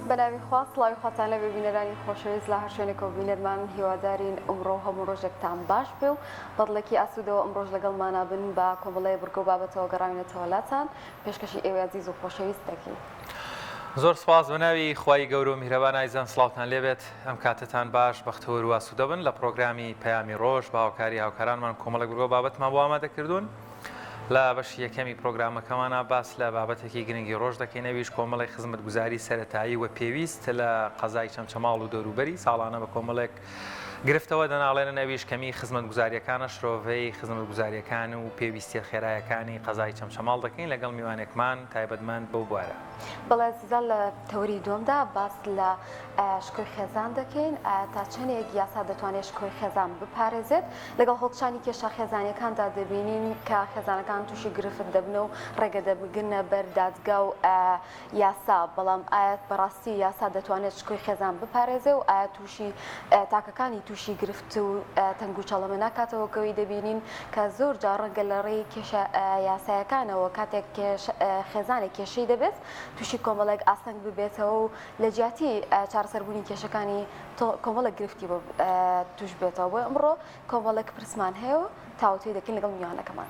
بەناوی خوا سڵاوی خواتان لە ببینەرانی خۆشەویست لە هەر شوێنێکەوە ببینەرمان هیوادارین ئەمڕۆ هەموو ڕۆژێکتان باش بێ و بەدڵێکی ئاسوودەوە ئەمڕۆژ لەگەڵمانە بن بە کۆمەڵەیە بورگە و بابەتەوە گەڕاوینەتەوە لاتان پێشکەشی ئێوە عزیز و خۆشەویست دەکەین. زۆر سپاس بەناوی خوای گەورە و میهرەبان ئایزان سڵاوتان لێبێت ئەم کاتتان باش بەختەوەر و ئاسوودە بن لە پرۆگرامی پەیامی ڕۆژ بە هاوکاری هاوکارانمان کۆمەڵێک بورگە و بابەتمان بۆ ئامادەکردوون. لە بەشی یەکەمی پرۆگرامەکەمانە باس لە بابەتێکی گرنگی ڕۆژ دەکەین ئەویش کۆمەڵی خزمەتگوزاری سەرەتایی و پێویست لە قەزای چەمچەماڵ و دەوروبەری ساڵانە بە کۆمەڵێک گرفتەوە دەناڵێنن ئەویش کەمی خزمەتگوزاریەکانە شرۆڤەی خزمەتگوزاریەکان و پێویستی خێرایەکانی قەزای چەمچەماڵ دەکەین لەگەڵ میوانێکمان تایبەتمەند بەو بوارە. بەڵێ سیزان لە تەوری دووەمدا باس لە شکۆی خێزان دەکەین تا چەندێک یاسا دەتوانێت شکۆی خێزان بپارێزێت لەگەڵ هەڵکشانی کێشە خێزانیەکاندا دەبینین کە خێزانەکان تووشی گرفت دەبنە و ڕێگە دەبگرنە بەر دادگا و یاسا بەڵام ئایا بەڕاستی یاسا دەتوانێت شکۆی خێزان بپارێزێ و ئایا تووشی تاکەکانی تووشی گرفت و تەنگ و چەڵەمە ناکاتەوە کەوەی دەبینین کە زۆر جار ڕەنگە لە ڕێی کێشە یاسایەکانەوە کاتێک خێزانێک کێشەی دەبێت تووشی کۆمەڵێک ئاسنگ ببێتەوە و لە جیاتی چارەسەربوونی کێشەکانی کۆمەڵێک گرفتی بۆ توش بێتەوە بۆ ئەمڕۆ کۆمەڵێک پرسمان هەیە و تاوتوی دەکەین لەگەڵ میوانەکەمان.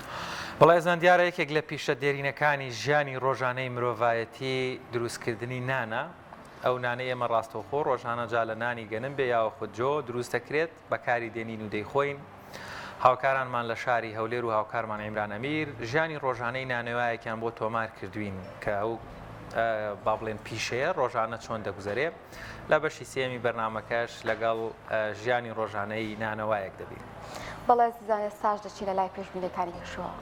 بەڵێ زاندیارە یەکێک لە پیشە دێرینەکانی ژیانی ڕۆژانەی مرۆڤایەتی دروستکردنی نانە. ئەو نانەی ئێمە ڕاستەوخۆ ڕۆژانە جا لە نانی گەنم بێ یاوە خودجۆ دروست دەکرێت بەکاری دێنین و دەیخۆین. هاوکارانمان لە شاری هەولێر و هاوکارمان عیمران ئەمیر ژیانی ڕۆژانەی نانەوەیەکیان بۆ تۆمار کردوین کە ئەو با بڵێن پیشەیە ڕۆژانە چۆن دەگوزارێ. لە بەشی سێمی بەرنامەکەش لەگەڵ ژیانی ڕۆژانەی نانەوەیەک دەبین. بەڵێ سیزانێ ساش دەچین لە لای پێشبینەکانی هێشووە.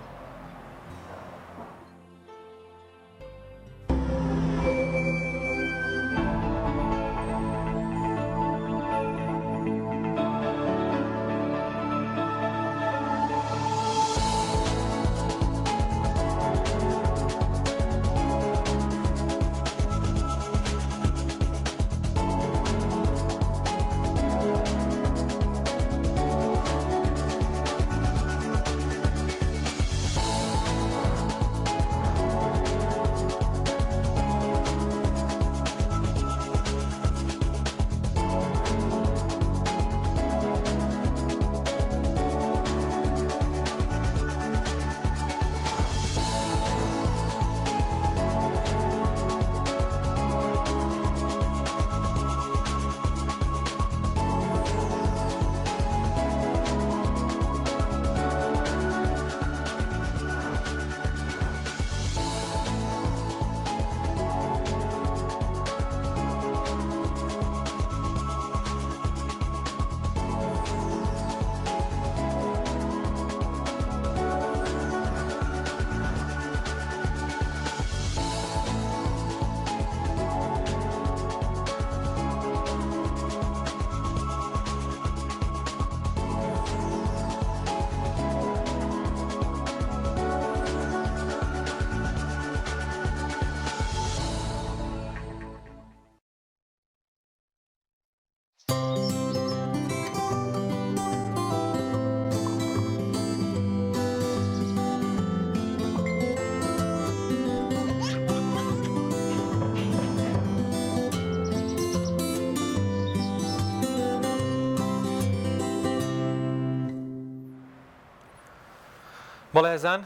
بەڵێزان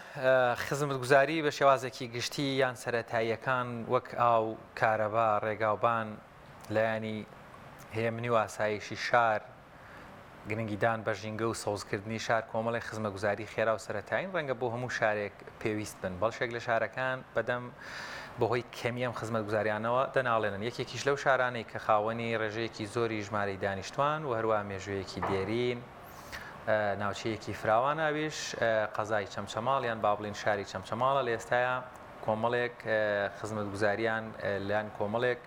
خزمەتگوزاری بە شێوازێکی گشتی یان سەرەتاییەکان وەک ئاو کارەبا ڕێگاوبان لایانی هێمنی و ئاسایشی شار گرنگیدان بە ژینگە و سەوزکردنی شار کۆمەڵی خزمەتگوزاری خێرا و سەرەتایین ڕەنگە بۆ هەموو شارێک پێویست بن بەڵشێک لە شارەکان بەدەم بەهۆی کەمیەم خزمەتگوزاریانەوە دەناڵێنن یەکێکیش لەو شارانەی کە خاوەنی ڕێژەیەکی زۆری ژمارەی دانیشتوان و هەروە مێژوویەکی دێرین ناوچەیەکی فراوان ئاویش قەزای چەمچەماڵ یان با بڵین شاری چەمچەماڵە لە ئێستاە کۆمەڵێک خزمەتگوزاریان لەیان کۆمەڵێک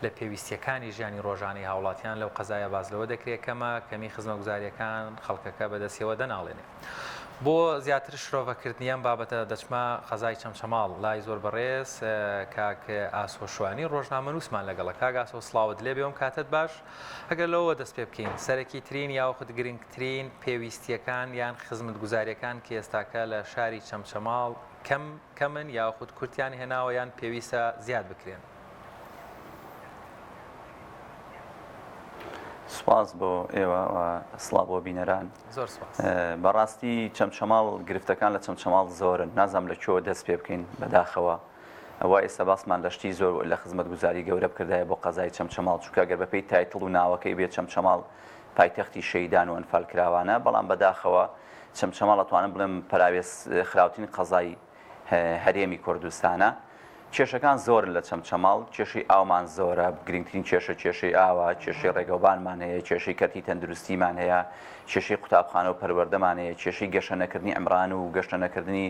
لە پێویستیەکانی ژیانی ڕۆژانەی هاوڵاتیان لەو قەزایە بازلەوە دەکرێت کەمی خزمەتگوزاریەکان خەڵکەکە بەدەستیەوە دەناڵێنێ. بۆ زیاتر شرۆڤەکردنیان بابەتە دەچمە قەزای چەمچەماڵ لای زۆر بەڕێز کاک ئاسۆشوانی ڕۆژنامە نووسمان لەگەڵە کاک ئاسۆ سڵاوت لێ بێوم کاتت باش ئەگەر لەوە دەست پێ بکەین سەرەکی ترین یاوەخت گرنگترین پێویستیەکان یان خزمەتگوزاریەکان کە ئێستاکە لە شاری چەمچەماڵ کەمن یاخود کورتیان هێناوە یان پێویستە زیاد بکرێن. سپاس بۆ ئێوە سڵاو بۆ بینەران. زۆر سپاس. بەڕاستی چەمچەماڵ گرفتەکان لە چەمچەماڵ زۆرن، نازانم لە چۆ دەست پێ بکەین بەداخەوە. ئەوە ئێستا باسمان لەشتی زۆر لە خزمەت گوزاری گەورە بکردایە بۆ قەزای چەمچەماڵ، چونکە گەر بەپێی تایتڵ و ناوەکەی بێت چەمچەماڵ پایتەختی شەیدان و ئەنفال کراوانە، بەڵام بەداخەوە چەمچەماڵ ئەتوانم بڵێم پراوێز خراوترین قەزای هەرێمی کوردستانە. کێشەکان زۆرن لە چەمچەماڵ، کێشەی ئاومان زۆرە، گرنگترین کێشە کێشەی ئاوە، کێشەی ڕێگەوبانمان هەیە، کێشەی کەرتی تەندروستیمان هەیە، کێشەی قوتابخانە و پەروەردەمان هەیە، کێشەی گەشتە نەکردنی ئەمران و گەشتە نەکردنی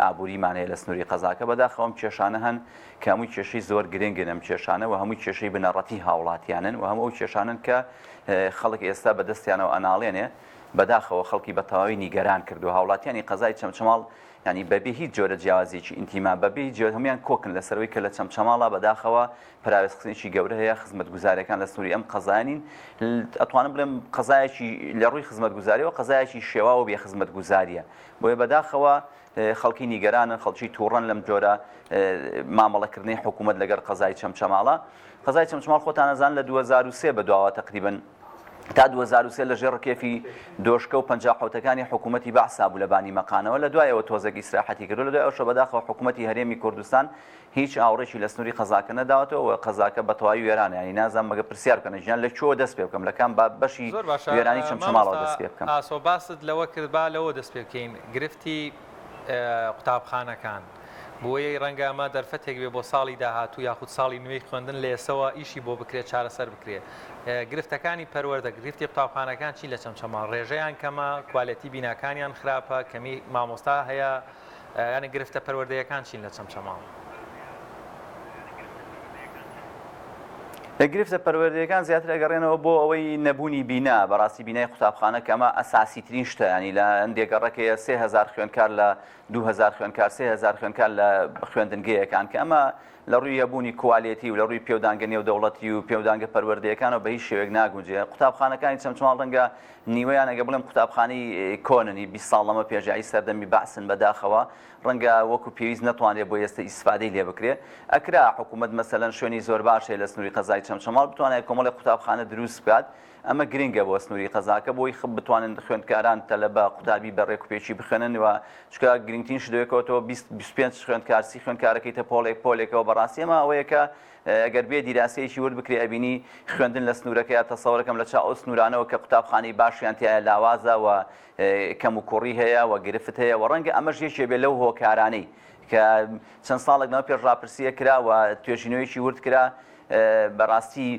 ئابووریمان هەیە لە سنووری قەزاکە. بەداخەوەم کێشانە هەن کە هەمووی کێشەی زۆر گرنگن ئەم کێشانە و هەمووی کێشەی بنەڕەتی هاوڵاتیانن و هەموو کێشانن کە خەڵک ئێستا بەدەستیانەوە ئەناڵێنێ. بەداخەوە خەڵکی بە تەواوی نیگەران کردو هاوڵاتیانی قەزای چەمچەماڵ، ینی بەبێ هیچ جۆرە جیاوازێکی ئینتیما، بەبێ هیچ جۆرە هەمویان کۆکن لەسەرەوەی کە لە چەمچەماڵە بەداخەوە پراوێزخستنێکی گەورە هەیە خزمەت گوزاریەکان لە سنووری ئەم قەزایانین. ئەتوانم بڵێم قەزایەکی لە ڕووی خزمەت گوزاریەوە قەزایەکی شێوا و بێ خزمەت گوزاریە، بۆیە بەداخەوە خەڵکی نیگەرانن، خەڵکی تووڕەن لەم جۆرە مامەڵەکردنی حکوومەت لەگەر قەزای چەمچەماڵە. قەزای چەمچەماڵ خۆتان ئەزان لە 2003 بەدواوە تقریباً تا 2023 لەژێر ڕکێفی دۆشکە و پەنجاحوتەکانی حکوومەتی بەعسا بوو لە بانی مەقانەوە، لە دوایەوە تۆزێک ئیسراحەتی کردو، لە دوای ئەوشە بەداخەوە حکوومەتی هەرێمی کوردستان هیچ ئاوڕێکی لە سنووری قەزاکە نەداوەتەوە و قەزاکە بە تەواوی وێرانە، ینی نازانم مەگە پرسیار بکەنە ژیان لە چۆ دەست پێ بکەم، لە کام بەشی وێرانی چەمچەماڵەوە دەست پێ بکەم. ئاسۆ باست لەوە کرد با لەوە دەست پێ بکەین گرفتی قوتابخانەکان بۆیە ڕەنگە ئەمە دەرفەتێک بێ بۆ ساڵی داهاتوو یاخود ساڵی نوێی خوێندن لە ئێسەوە ئیشی بۆ بکرێت چارەسەر بکرێت. گرفتەکانی پەروەردە گرفتی قوتابخانەکان چی لە چەمچەماڵ؟ ڕێژەیان کەمە، کوالەتی بیناکانیان خراپە، کەمی مامۆستا هەیە، یعنی گرفتە پەروەردەیەکان چین لە چەمچەماڵ؟ گرفتە پەروەردەیەکان زیاتر ئەگەڕێنەوە بۆ ئەوەی نەبوونی بینا، بەڕاستی بینای قوتابخانە کە ئەمە ئەساسیترین شتە، ینی لە هەندێک ڕێکەیە 3000 خوێندکار لە 2000 خوێندکار 3000 خوێندکار لە خوێندنگەیەکان کە ئەمە لە ڕووی هەبوونی کوالێتی و لە ڕووی پێودانگە نێودەوڵەتی و پێودانگە پەروەردەیەکانەوە بە هیچ شێوەیەک ناگونجێ. قوتابخانەکانی چەمچەماڵ ڕەنگە نیوەیان ئەگە بڵێم قوتابخانەی کۆننی 20 ساڵ لەمە پێشایی سەردەمی بەعسن بەداخەوە ڕەنگە وەکو پێویست نەتوانێت بۆ ئێستا ئیسفادەی لێ بکرێ. ئەکرا حکوومەت مەسەلەن شوێنی زۆر باشەیە لە سنووری قەزای چەمچەماڵ بتوانێت کۆمەڵی قوتابخانە دروست بکات، ئەمە گرنگە بۆ سنووری قەزاکە بۆی بتوانن خوێندکاران تەلەبە قوتابی بەڕێک و پێچی بخوێننەوە، چکە گرنگترین شتێکەوە 25 خوێندکار 30 خوێندکارەکەیتە پۆلێکەوە. بەڕاستی ئەمە ئەوەیە کە ئەگەر بێ دیراسەیەکی ورد بکرێ ئەبینی خوێندن لە سنوورەکەی تەسەوڕەکەم لە چاو ئەو سنوورانەوە کە قوتابخانەی باشیان تایە لاوازە و کەم و کوڕی هەیە و گرفت هەیە و ڕەنگە ئەمەش یەکێ بێ لەو هۆکارانەی کە چەند ساڵێکەوە پێش ڕاپرسیە کرا و توێژینەوەیکی ورد کرا. بەڕاستی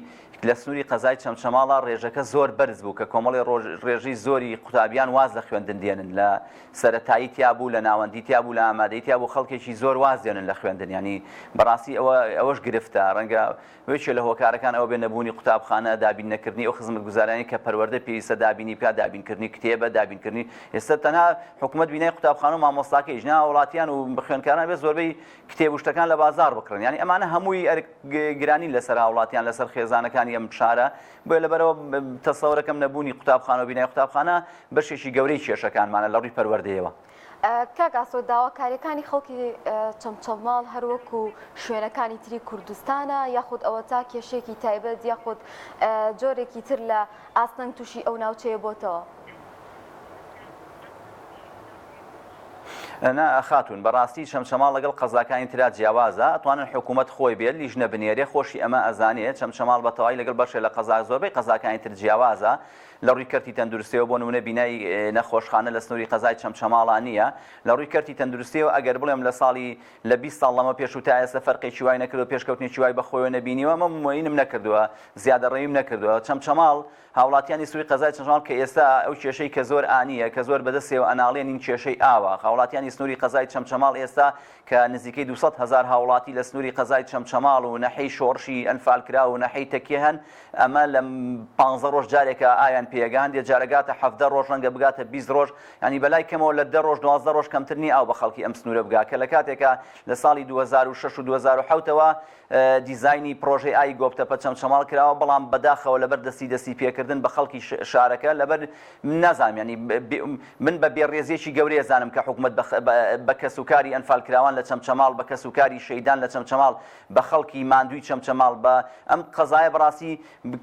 لە سنووری قەزای چەمچەماڵە ڕێژەکە زۆر بەرز بوو کە کۆمەڵی ڕێژەی زۆری قوتابیان واز لە خوێندن دێنن، لە سەرەتایی تیا بوو، لە ناوەندی تیا بوو، لە ئامادەی تیا بوو، خەڵکێکی زۆر واز دێنن لە خوێندن. ینی بەڕاستی ئەوەش گرفتە ڕەنگە وێکێ لە هۆکارەکان ئەوە بێ نەبوونی قوتابخانە، دابین نەکردنی ئەو خزمەت گوزارانی کە پەروەردە پێویستە دابینی بکات، دابینکردنی کتێبە، دابینکردنی ئێستا تەنها حکوومەت بینای قوتابخانە و مامۆستاکەی ژنا وڵاتیان و خوێندکاران بێ زۆربەی کتێب و شتەکان لە بازار بکڕن. ینی ئەمانە هەمووی گرانی لەسەر هاوڵاتیان لەسەر خێزانەکانی ئەم شارە، بۆیە لەبەرەوە تەسەوڕەکەم نەبوونی قوتابخانە و بینای قوتابخانە بەشێکی گەورەی کێشەکانمانە لە ڕووی پەروەردەیەوە. کاگاسۆ داواکاریەکانی خەڵکی چەمچەماڵ هەروەکو شوێنەکانی تری کوردستانە یاخود ئەوە تا کێشێکی تایبەت یاخود جۆرێکی تر لە ئاستەنگ تووشی ئەو ناوچەیە بۆتەوە؟ نا خاتون بەڕاستی چەمچەماڵ لەگەڵ قەزاکانی ترا جیاوازە، ئەتوانن حکوومەت خۆی بێت لیژنە بنێرێ خۆشی ئەمە ئەزانێت چەمچەماڵ بەتەواوی لەگەڵ بەشێ لە قەزا زۆربەی قەزاکانی تر جیاوازە لە ڕووی کەرتی تەندروستیەوە بۆ نمونە بینای نەخۆشخانە لە سنووری قەزای چەمچەماڵان نییە. لە ڕووی کەرتی تەندروستیەوە ئەگەر بڵێم لە ساڵی لە 20 ساڵ لەمە پێش و تا ئێستا فەرقێکی وای نەکردو، پێشکەوتنێکی وای بەخۆیەوە نەبینیوە، ئەمە موینم نەکردووە، زیادەڕێویم نەکردووە. چەمچەماڵ هاوڵاتیانی سنووری قەزای چەمچەماڵ کە ئێستا ئەو کێشەی کە زۆر ئانیە کە زۆر بەدەستێەوە ئەناڵێنین کێشەی ئاوە، هاوڵاتیانی سنووری قەزای چەمچەماڵ ئێستا کە نزیکەی 200,000 هاوڵاتی لە سنووری قەزای چەمچەماڵ و نەحەی شۆڕشی ئەنفالکرا و نەحەی تەکیە هەن، ئەمە لە 15 ڕۆژ جارێکە ئایان پێگە هەندێک جارەگاتە 17 ڕۆژ ڕەنگە بگاتە 20 ڕۆژ ینی بەلای کەمەوە لە 10 ڕۆژ 12 ڕۆژ کەمتر نیە ئەو بە خەڵکی ئەم سنوورە بگا کە لە کاتێکە لە ساڵی 2006 و 2007ەوە دیزایانی پرۆژەی ئای گۆپتەپە چەمچەماڵ کراوە بەڵام بەداخەوە لەبەر دەستی پێکردن بە خەڵکی شارەکە لەبەر نازانم ینی من بە بێڕێزیێکی گەورەی زانم کە حکوومەت بە کەسوکاری ئەنفالکراوان لە چەمچەماڵ بە کەسوکاری شەیدان لە چەمچەماڵ بە خەڵکی ماندووی چەمچەماڵ بە ئەم قەزایە بەڕاستی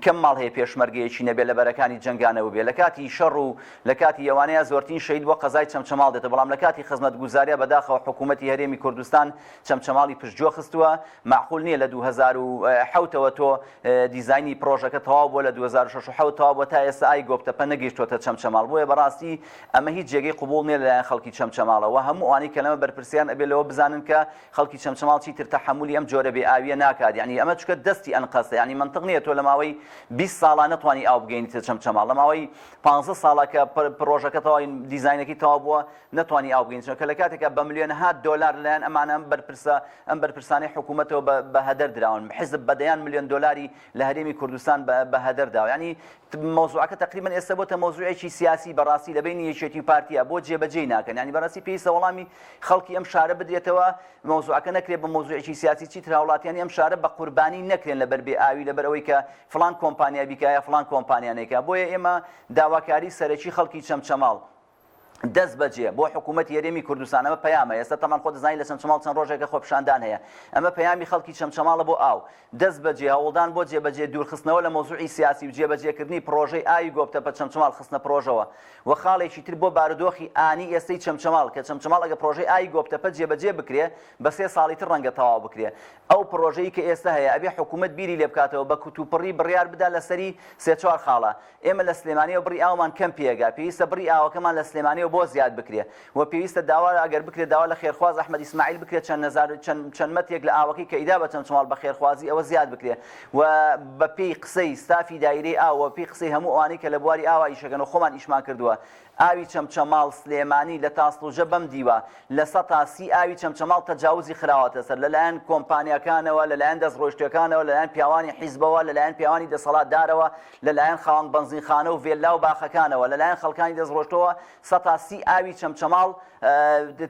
کەم ماڵ هەیە پێشمەرگەیەکی نەبێت لە بەرەکانی جەنگانەوە بێ لە کاتی شەڕ و لە کاتی ئەوانەیە زۆرترین شەید بۆ قەزای چەمچەماڵ دێتە بەڵام لە کاتی خزمەتگوزاریە بەداخەوە حکوومەتی هەرێمی کوردستان چەمچەماڵی پشتگوێ خستووە معقول نییە لە 2007ەوە تۆ دیزایانی پرۆژەکە تەواو بۆ لە 2006 تەواو بۆ تا ئێستا ئای گۆپتەپە نەگەیشتوتە چەمچەماڵ بۆیە بەڕاستی ئەمە هیچ جێگەی قبول نییە لەلایەن خەڵکی چەمچەماڵەوە هەموو ئەوانەی کە لەمە بەرپرسیان ئەبێ لەوە بزانن کە خەڵکی چەمچەماڵ چیتر تەحمولی ئەم جۆرە بێ ئاویە ناکات یعنی ئەمە چکە دەستی ئەنقەسە یعنی منطق نییە تۆ لە ماوەی 20 ساڵان نەتوانی ئاو بگەینیتە چەمچەماڵ لە ماوەی 15 ساڵە کە پرۆژەکە تەواوی دیزاینەکەی تەواو بووە نەتوانی ئاو بگەینیتەوە کە لە کاتێکە بە ملیۆنەها دۆلار لەلایەن ئەمانە ئەم بەرپرسانەی حکوومەتەوە بە هەدەر دراون حزب بەدەیان ملیۆن دۆلاری لە هەرێمی کوردستان بە هەدەر داوە ینی مۆزوعەکە تقریبا ئێستا بۆتە مۆزوعێکی سیاسی بەڕاستی لە بینی یەکێتی پارتیە بۆ جێبەجێی ناکەن ینی بەڕاستی پێویستە وەڵامی خەڵکی ئەم شارە بدرێتەوە مۆزوعەکە نەکرێت بە مۆزوعێکی سیاسی چیتر هاوڵاتیانی ئەم شارە بە قوربانی نەکرێن لەبەر بێ ئاوی لەبەر ئەوەی کە فلان کۆمپانیا بیکایە فلان کۆمپانیانێکە بۆیە ئێمە داواکاری سەرەکی خەڵکی چەمچەماڵ دەست بەجێ بۆ حکوومەت هەرێمی کوردستان ئەمە پەیامە ئێستا تەمان خۆ دەزانین لە چەمچەماڵ چەند ڕۆژێکە خۆپیشاندان هەیە ئەمە پەیامی خەڵکی چەمچەماڵە بۆ ئاو دەست بەجێ هەوڵدان بۆ جێبەجێ دوورخستنەوە لە مۆزوعی سیاسی و جێبەجێکردنی پرۆژەی ئاوی گۆپتەپە چەمچەماڵ خستنە پرۆژەوە و خاڵێکی تر بۆ بارودۆخی ئانی ئێستەی چەمچەماڵ کە چەمچەماڵ ئەگە پرۆژەی ئاوی گۆپتەپە جێبەجێ بکرێ بە 3 ساڵی تر ڕەنگە تەواو بکرێ ئەو پرۆژەی کە ئێستا هەیە ئەبێ حکوومەت بیری لێ بکاتەوە بە کوتوپڕی بڕیار بدا لەسەری 3-4 خاڵە ئێمە لە سلێمانیەوە بڕی ئاومان کەم پێگا پێویستە بڕی ئاوەکەمان لە سلێمانیەوە بۆ زیاد بکرێ و پێویستە داوا ئەگەر بکرێت داوا لە خێرخواز ئەحمەد ئیسماعیل بکرێت چەند مەتێک لە ئاوەکەی کە ئیدا بە چەمچەماڵ بە خێرخوازی ئەوە زیاد بکرێت و بە پێی قسەی ستافی دایرەی ئاوە پێی قسەی هەموو ئەوانەی کە لە بواری ئاوا ئیشەکەن و خۆمان ئیشمان کردووە ئاوی چەمچەماڵ سلێمانی لە تاسڵوژە بەم دیوە لە 100 ئاوی چەمچەماڵ تەجاوزی خراوەتە سەر لەلایەن کۆمپانیەکانەوە لەلایەن دەستڕۆیشتەکانەوە لەلایەن پیاوانی حیزبەوە لەلایەن پیاوانی دەسەڵاتدارەوە لەلایەن خاوەن بەنزینخانە و ڤێلا و باخەکانەوە لەلایەن خەڵکانی دەستڕۆیشتەوە 100 ئاوی چەمچەماڵ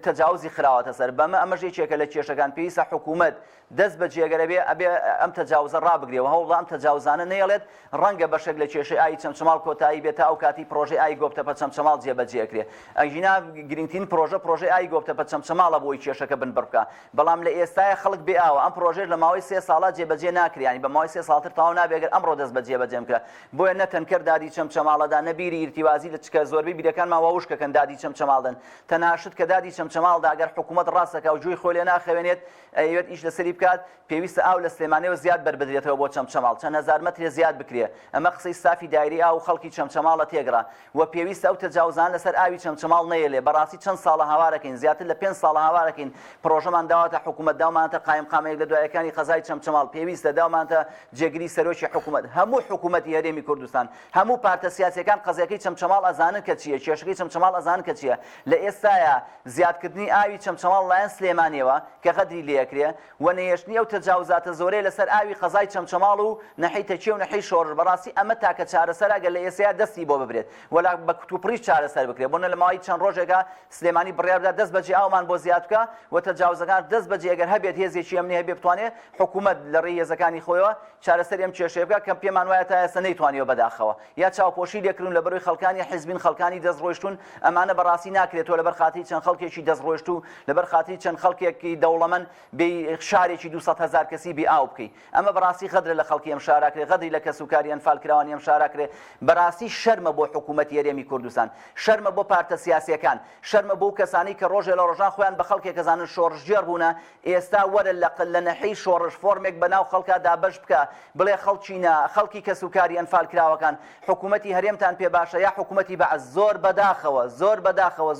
تەجاوزی خراوەتە سەر بەمە ئەمەش یەکێکە لە کێشەکان پێویستە حکوومەت دەست بە جێگەرە بێ ئەبێ ئەم تەجاوزە ڕابگرێەوە هەوڵدا ئەم تەجاوزانە نێڵێت ڕەنگە بەشێک لە کێشەی ئاوی چەمچەماڵ کۆتایی بێت تا ئەو کاتی پرۆژەی ئاوی گۆپتەپە چەمچەماڵ جێبەجێکرێ ئەژینا گرنگترین پرۆژەی ئاوی گۆپتەپە چەمچەماڵە بۆی کێشەکە بنبڕ بکە بەڵام لە ئێستای خەڵک بێ ئاوە ئەم پرۆژەی لە ماوەی 3 ساڵە جێبەجێ ناکرێ ینی بە ماوەی 3 ساڵتر تەواو نابێگەر ئەمڕۆ دەست بە جێبەجێم کرا بۆیە نەتەنکەر دادی چەمچەماڵەدا نەبیری ئیرتیوازی لە چکە زۆربەی بیرەکانمان واوشکەکەن دادی چەمچەماڵدن تەناشت کە دادی چەمچەماڵدا ئەگەر حکوومەت ڕاستەکە و جووی خۆی لێ ناخەوێنێت ئەوێت ئیش لەسەری بکات پێویستە ئاو لە سلێمانیەوە زیاد بربدرێتەوە بۆ چەمچەماڵ چەند هەزار مەترێ زیاد بکرێ ئەمە قسەی ستافی دایرەی ئاو خەڵکی چەمچەماڵە تێگڕا و پێویستە ئەو تەجاوزان لەسەر ئاوی چەمچەماڵ نەیەلێ بەڕاستی چەند ساڵە هاوارەکەین زیاتر لە 5 ساڵە هاوارەکەین پرۆژەمان داواتە حکوومەت داومانتە قایمقامەیەک لە دوایەکانی قەزای چەمچەماڵ پێویستە داومانتە جێگیری سەرۆکی حکوومەت هەموو حکوومەتی هەرێمی کوردستان هەموو پارتە سیاسیەکان قەزیەکەی چەمچەماڵ ئەزانن کە چییە کێشەکەی چەمچەماڵ ئەزانن کە چییە لە ئێستایە زیادکردنی ئاوی چەمچەماڵ لایەن سلێمانیەوە کە غەدری لێکرێ و نەهێشتنی ئەو تەجاوزاتە زۆرەی لەسەر ئاوی قەزای چەمچەماڵ و نەحەی تەکیە و نەحەی شۆڕژ بەڕاستی ئەمە تاکە چارەسەرە گەر لە ئێستایا دەستی بۆ ببرێت وەلا بە کوتوپڕیش چارەسەر بکرێت بۆنە لە ماوەی چەند ڕۆژێکە سلێمانی بڕیاردا دەست بەجێ ئاومان بۆ زیاد بکە و تەجاوزەکان دەست بەجێ ئەگەر هەبێت هێزێکی ئەمنی هەبێ بتوانێت حکوومەت لە ڕێی هێزەکانی خۆیەوە چارەسەر ئەم کێشەیە بکات کە پێمان وایە تا ئێستا نەیتوانیەوە بەداخەوە یا چاوپۆشی لێکردن لە بەروی خەڵکانی حیزبین خەڵکانی دەستڕۆیشتون ئەمانە بەڕاستی ناکرێتەوە لەبەر خاتری چەند خەڵکێکی دەستڕۆیشت و لەبەر خاتری چەند خەڵکێکی دەوڵەمەند بێ شارێکی 200,000 کەسی بێ ئاو بکەی ئەمە بەڕاستی غەدرە لە خەڵکی ئەم شاراکرێ غەدری لە کەسوکاری ئەنفالکراوانی ئەم شاراکرێ بەڕاستی شەرمە بۆ حکوومەتی هەرێمی کوردستان شەرمە بۆ پارتە سیاسیەکان شەرمە بۆ کەسانی کە ڕۆژێ لە ڕۆژان خۆیان بە خەڵکێک کەزانن شۆڕژگێر بوونە ئێستا وەرە لە نەحەی شۆڕژ فۆرمێک بەناو خەڵکا دابەش بکە بڵێ خەڵچینە خەڵکی کەسوکاری ئەنفالکراوەکان حکوومەتی هەرێمتان پێ باشە یا حکوومەتی بەعز زۆر بەداخەوە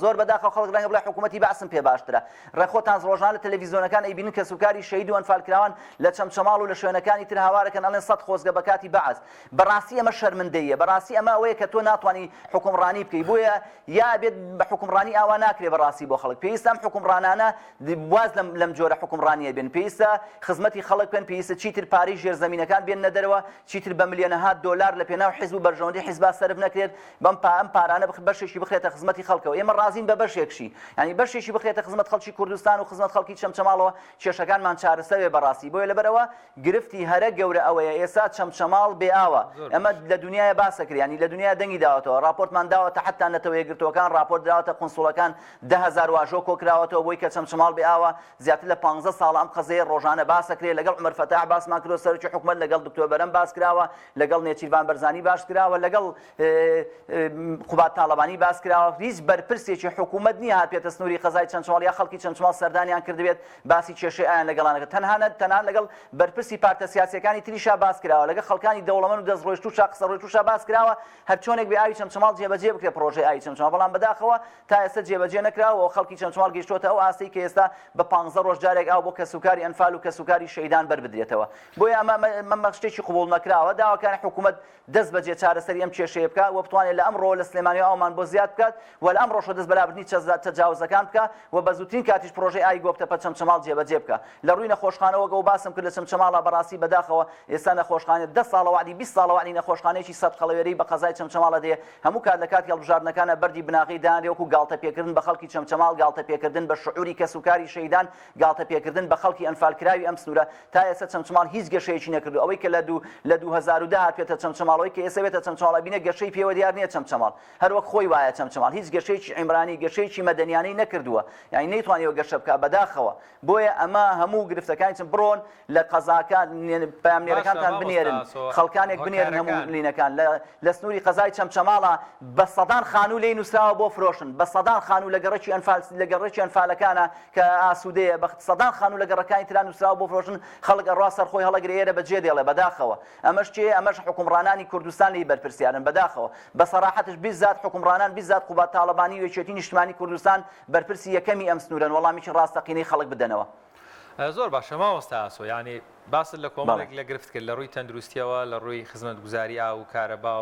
زۆر بەداخەوە خەڵک ڕەنگە بڵێ حکوومەتی باسم پێ باشترە ڕێخۆتان ڕۆژانە لە تەلەڤیزیۆنەکان ئەیبینن کە سوکاری شەهید و ئەنفالکراوان لە چەمچەماڵ و لە شوێنەکانی تر هاوارەکەن ئەڵێن 100 خۆزگە بە کاتی بەعەز بەڕاستی ئەمە شەرمندەیە بەڕاستی ئەمە ئەوەیە کە تۆ ناتوانانی حکومڕانی بکەی بۆیە یا بێت بە حکومڕانی ئاوا ناکرێ بەڕاستی بۆ خەڵک پێویستە ئەم حکومڕانانە واز لەم جۆرە حکومڕانیە بێن پێویستە خزمەتی خەڵک بکەن پێویستە چیتر پارەی ژێرزەمینەکان بێننە دەرەوە چیتر بە ملیۆنەها دۆلار لە پێناو حیزب و بەرژەوەندی حیزب سەرف نەکرێت بەم پارانە بەشێکی بخرێتە خزمەتی خەڵکەوە ئێمە ڕازین بە بەشێکشی ینی بەشێکی بخرێتە خزمەت خەڵکی کوردستان و خزمەت خەڵکی چەمچەماڵەوە کێشەکانمان چارەسەرێ بەڕاستی بۆیە لەبەرەوە گرفتی هەرە گەورە ئەوەیە ئێستا چەمچەماڵ بێ ئاوە ئەمە لە دنیای باسەکرد ینی لە دنیا دەنگی داوەتەوە راپۆرتمان داوەتە حتا نەتەوە یەکگرتوەکان راپۆرت داوەتە قونسوڵەکان 10,000 واژۆ کۆکراوەتەوە بۆی کە چەمچەماڵ بێ ئاوە زیاتر لە 15 ساڵ ئەم قەزەیە ڕۆژانە باسەکرێت لەگەڵ عومەر فەتاح باسمان کردووە سەرۆکی حکوومەت لەگەڵ دکتۆر بەرەم باس کراوە لەگەڵ نێچیروان بەرزانی باس کراوە لەگەڵ قوبات تاڵەبانی باس کراوە هیچ بەرپرسێکی حکوومەت نییە هاتبێتە سنووری قەزای چەمچەماڵ یا خەڵکی چەمچەماڵ سەردانیان کردبێت باسی کێشەی ئایان لەگەڵانەکە تەنها لەگەڵ بەرپرسی پارتە سیاسیەکانی تریشا باس کراوە لەگەڵ خەڵکانی دەوڵەمەند و دەستڕۆیشت و قسە ڕۆیشت باس کراوە هەر چۆنێک بێ ئاوی چەمچەماڵ جێبەجێ بکرێت پرۆژەی ئاوی چەمچەماڵ بەڵام بەداخەوە تا ئێستا جێبەجێ نەکراوە و خەڵکی چەمچەماڵ گەیشتۆتە ئەو ئاستەی کە ئێستا بە 15 ڕۆژ جارێک ئاو بۆ کەسوکاری ئەنفال و کەسوکاری شەیدان بەربدرێتەوە بۆیە ئەمە شتێکی قبوڵ نەکراوە داواکانی حکوومەت دەست بەجێ چارەسەری ئەم کێشەیە بکات و بتوانێت لە ئەمڕۆ لە سلێمانی ئاومان بۆ زیاد بکات و لە ئەمڕۆ دەست بەرابردنی تەجاوزەکان بکات و بە زووترین کاتیش پرۆژەی ئاوی گۆبتەپە چەمچەماڵ جێبەجێ بکات لە ڕووی نەخۆشخانەوە گەو باسم کرد لە چەمچەماڵە بەڕاستی بەداخەوە ئێستا نەخۆشخانە 10 ساڵە وعدی 20 ساڵە وعدی نەخۆشخانەیەکی 100 قەڵەوێرەی بە قەزای چەمچەماڵە دێ هەموو کات لە کاتی هەڵبژاردنەکانە بەردی بناغی دانرێ وەکو گاڵتە پێکردن بە خەڵکی چەمچەماڵ گاڵتە پێکردن بە شعوری کەسوکاری شەیدان گاڵتە پێکردن بە خەڵکی ئەنفالکراوی ئەم سنوورە تا ئێستا چەمچەماڵ هیچ گەشەیەکی نەکردو ئەوەی کە لە 2010 هاتوێتە چەمچەماڵەوەی کە ئێستا بێتە چەمچەماڵ بینە گەشەی پێوە دیار نییە چەمچەماڵ هەر وەک خۆی وایە چەمچەماڵ هیچ گەشەیەکی عیمرانی گەشەیەکی مەدەنیانەی نەکردووە یعنی نەیتوانیەوە گەشە بکات بەداخەوە بۆیە ئەمە هەموو گرفتەکانی بڕۆن لە قەزاکان پامنێرەکانتان بنێرن خەڵکانێک بنێرن هەموو لینەکان لە سنووری قەزای چەمچەماڵە بە سەدان خانوو لێی نووسراوە بۆ فرۆشن بە سەدان خانوو لە گەڕێکی ئەنفالەکانە کە ئاسوودەیە بە سەدان خانوو لە گەڕەکانی تران نووسراوە بۆ فرۆشن خەڵک ئەڕوا سەرخۆی هەڵەگرێرە بەجێ دێڵێ بەداخەوە ئەمەش چێ ئەمەش حکومڕانانی کوردستان لی بەرپرسیارن بەداخەوە بە سەراحەتش بیزات حکومڕانان بیزات قوبات تاڵەبانی و یەکێتی نیشتیمانی کوردستان بەرپرسی یەکەمی ئەم سنوورن وەڵامیکی ڕاستەقینەی خەڵک بدەنەوە زۆر باشە ماوەستا ئاسۆ ینی باست لە کۆمەڵێک لە گرفت کرد لە ڕووی تەندروستیەوە لە ڕووی خزمەتگوزاری ئاو و کارەبا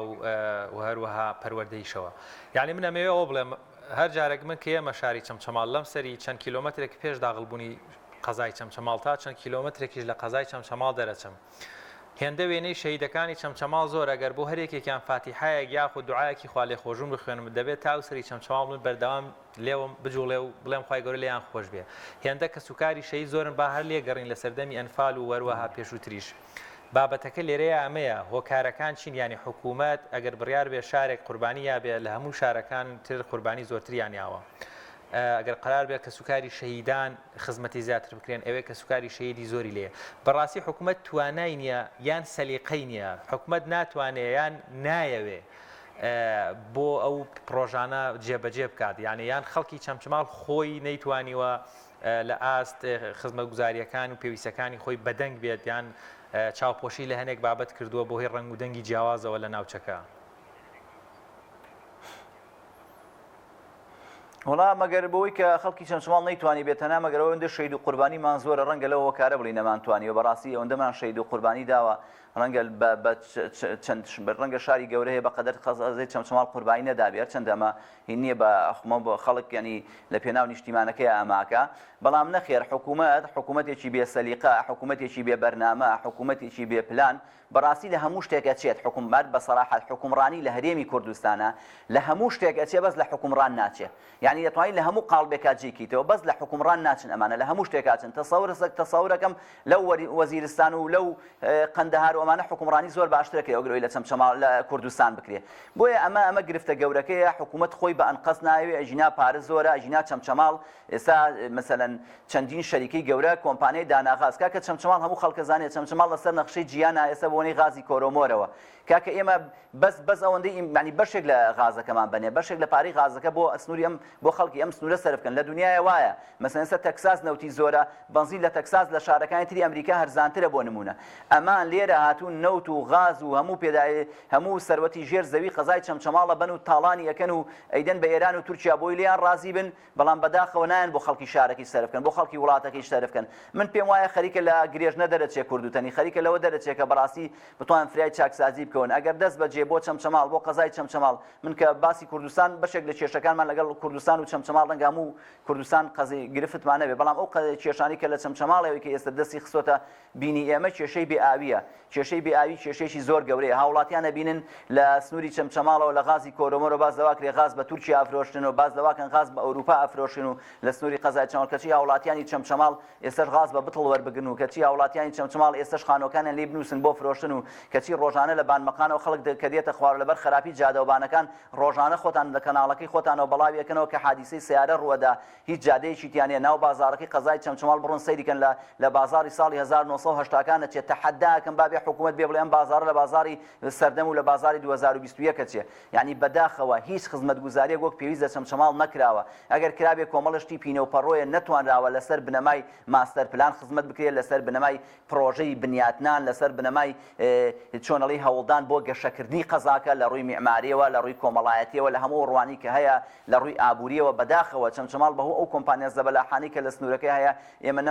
و هەروەها پەروەردەیشەوە یعنی من ئەمەوێ ئەوە بڵێم هەر جارێک من کە ئێمە شاری چەمچەماڵ لەم سەری چەند کیلۆمەترێک پێش داغڵبوونی قەزای چەمچەماڵ تا چەند کیلۆمەترێکیش لە قەزای چەمچەماڵ دەرەچم هێندە وێنەی شەهیدەکانی چەمچەماڵ زۆر ئەگەر بۆ هەرێکێکیان فاتیحایەک یاخود دوعایەکی خوا لێ خۆشبوون بخوێنم دەبێت تا سەری چەمچەماڵ من بەردەوام لێوم بجوڵێ و بڵێم خوای گەورە لێیان خۆش بێ هێندە کە سوکاری شەهید زۆرن با هەر لێگەڕین لە سەردەمی ئەنفال و وەروەها پێشووتریش بابەتەکە لێرەیە ئەمەیە هۆکارەکان چین ینی حکوومەت ئەگەر بڕیار بێ شارێک قوربانی یا بێ لە هەموو شارەکان تر قوربانی زۆرتریان یاوە ئەگەر قرار بێت کە سوکاری شەهیدان خزمەتی زیاتر بکرێن ئەوەیە کە سوکاری شەهیدی زۆری لێ بەڕاستی حکوومەت توانای نییە یان سەلیقەی نییە حکوومەت ناتوانێت یان نایەوێ بۆ ئەو پرۆژانە جێبەجێ بکات یعنی یان خەڵکی چەمچەماڵ خۆی نەیتوانیوە لە ئاست خزمەتگوزاریەکان و پێویستەکانی خۆی بەدەنگ بێت یان چاوپۆشی لە هەنێک بابەت کردووە بۆ هۆی ڕنگ و دەنگی جیاوازەوە لە ناوچەکە وڵا مەگەر بەوەی کە خەڵکی چەمچەماڵ نەیتوانی بێتەنا مەگەرەوە ئەوەندە شەهید و قوربانیمان زۆرە ڕەنگە لەوە کارە بڵی نەمانتوانیوە بەڕاستی ئەوەندەمان شەهید و قوربانی داوە ڕەنگە چەند ڕەنگە شاری گەورەیە بەقەدەر قەزای چەمچەماڵ قوربانی نەدابێت چەندەمە هین نییە بە ئەخمە بۆ خەڵک ینی لە پێناو نیشتیمانەکەی ئاماکە بەڵام نەخێر حکوومەتێکی بێ سەلیقە حکوومەتێکی بێ بەرنامە حکوومەتێکی بێ پلان بەڕاستی لە هەموو شتێکە چێت حکوومەت بە سەراحەت حکومڕانی لە هەرێمی کوردستانە لە هەموو شتێکە چێ بەس لە حکومڕان ناچێت یعنی دەتوانین لە هەموو قاڵبێکا جێکیتەوە بەس لە حکومڕان ناچن ئەمانە لە هەموو شتێکاچن تەسەورەکەم لەو وەزیرستان و لەو قەندەهار و ئەمانە حکومڕانی زۆر باشترەکەی ئەوگرۆی لە چەمچەماڵ لە کوردستان بکرێ بۆیە ئەمە گرفتە گەورەکەیە حکوومەت خۆی بە ئەنقەس ناوێ ئەژینا پارە زۆرە ئەژینا چەمچەماڵ ئێستا مەسەلەن چەندین شەریکەی گەورە کۆمپانیای داناغاز کاکە چەمچەماڵ هەموو خەڵکە زانێت چەمچەماڵ لەسەر نەخشەی جیانە ئێستا بۆنەی غازی کۆرۆمۆرەوە کاکە ئێمە بەس ئەوەندەی ینی بەشێک لە غازەکەمان بنێ بەشێک لە پارەی غازەکە بۆ ئەسنووری ئەم بۆ خەڵکی ئەم سنوورە سەرفکەن لە دنیای وایە مەسەلەن ئێستا تەکساس نەوتی زۆرە بەنزین لە تەکساس لە شارەکانی تری ئەمریکا هەرزانترە بۆ نمونە ئەمان لێرە هاتوون نەوت و غاز و هەموو سەروەتی ژێر زەوی قەزای چەمچەماڵە بن و تاڵانی ئەەکەن و ئەیدەن بە ئێران و تورکیا بۆی لیان ڕازی بن بەڵام بەداخەوە نایەن بۆ خەڵکی شارەکەی سەرف بکەن بۆ خەڵکی وڵاتەکەی سەرف بکەن من پێم وایە خەریکە لە گرێژنە دەرەچێت کوردوتەنی خەریکە لەوە دەرەچێت کە بەڕاستی بتوان فریای چاکسازی بکەون ئەگەر دەست بەجێ بۆ چەمچەماڵ بۆ قەزای چەمچەماڵ من کە باسی کوردستان بەشێک لە کێشەکانمان لەگەڵ کوردستان و چەمچەماڵ ڕەنگە هەموو کوردستان قەزی گرفتمان نەبێ بەڵام ئەو کێشانی کە لە چەمچەماڵەوەی کە ئێستا دەستی خستۆتە بینی ئێمە کێشەی بێئاویە کێشەی بێئاوی کێشەیەکی زۆر گەورەیە هاوڵاتیان ئەبینن لە سنووری چەمچەماڵەوە لە غازی کۆرۆمۆرە باز دەواکرێ غاز بە تورکیا ئەفرۆشتن و باز دەواکەن غاز بە ئەوروپا ئەفرۆشن و لە سنووری قەزای چەمچەماڵ کەچی هاوڵاتیانی چەمچەماڵ ئێستاش غاز بە بتڵ وەربگرن و کەچی هاوڵاتیانی چەمچەماڵ ئێستاش خانۆکانیان لێ بنووسن بۆ فرۆشتن و کەچی ڕۆژانە لە بانمەقانەوە خەڵک کە دێتە خوار لەبەر خراپی جادەوبانەکان ڕۆژانە خۆتان لە کەناڵەکەی خۆتانەوە بەڵاویەکەنەوە کە حادیسەی سیارە ڕوەدا هیچ جادەیەکی تیانێ ناو بازارەکەی قەزای چەمچەماڵ بڕۆن سەیریکەن لە بازاری ساڵی 1970 چێت تەحەداکەن بابێ حکوومەت بێ بڵێن بازارە لە بازاری سەردەم و لە بازاری 2021 چێ یعنی بەداخەوە هیچ خزمەتگوزاریەک وەک پێویستە چەمچەماڵ نەکراوە ئەگەر کرابێ کۆمەڵشتی پینەوپەڕۆیە نەتوانراوە لەسەر بنەمای ماستەر پلان خزمەت بکرێت لەسەر بنەمای پرۆژەی بنیاتنان لەسەر بنەمای چۆنەڵی هەوڵدان بۆ گەشەکردنی قەزاکە لە ڕووی میعماریەوە لە ڕووی کۆمەڵایەتیەوە لە هەموو ڕوانی کە هەیە لە ڕووی ئابووریەوە بەداخەوە چەمچەماڵ بەهۆی ئەو کۆمپانیا زەبەلاحانی کە لە سنوورەکەی هەیە ئێمە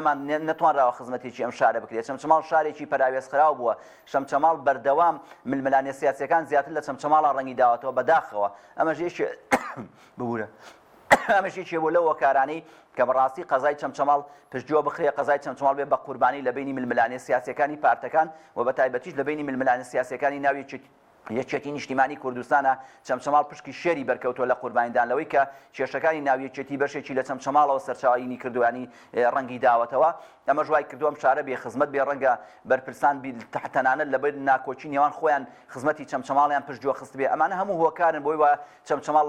نەتوانراوە خزمەتێکی ئەم شارە بکرێت چەمچەماڵ شارێکی پەراوێزخراو بووە چەمچەماڵ بەردەوام ململانە سیاسیەکان زیاتر لە چەمچەماڵە ڕەنگی داوەتەوە بەداخەوە ئەمەش ببوورە ئەمەشێکی بۆ لەو وەکارانەی کە بەڕاستی قەزای چەمچەماڵ پشتگوێ بخرێ قەزای چەمچەماڵ بێ بە قوربانی لە بینی ململانە سیاسیەکانی پارتەکان و بە تایبەتیش لە بینی ململانە سیاسیەکانی ناوی یەکێتی نیشتیمانی کوردستانە چەمچەماڵ پشکی شێری بەرکەوتووە لە قوربانیدانەوەی کە کێشەکانی ناویەکێتی بەشێکی لە چەمچەماڵەوە سەرچاوی کردوانی ڕەنگی داوەتەوە ئەمە ژوای کردووەم شارە بێ خزمەت بێ ڕەنگە بەرپرسان تەنانەت لەبەر ناکۆچی نێوان خۆیان خزمەتی چەمچەماڵیان پشتگوێ خست بێ ئەمانە هەموو هۆکارن بۆی وە چەمچەماڵ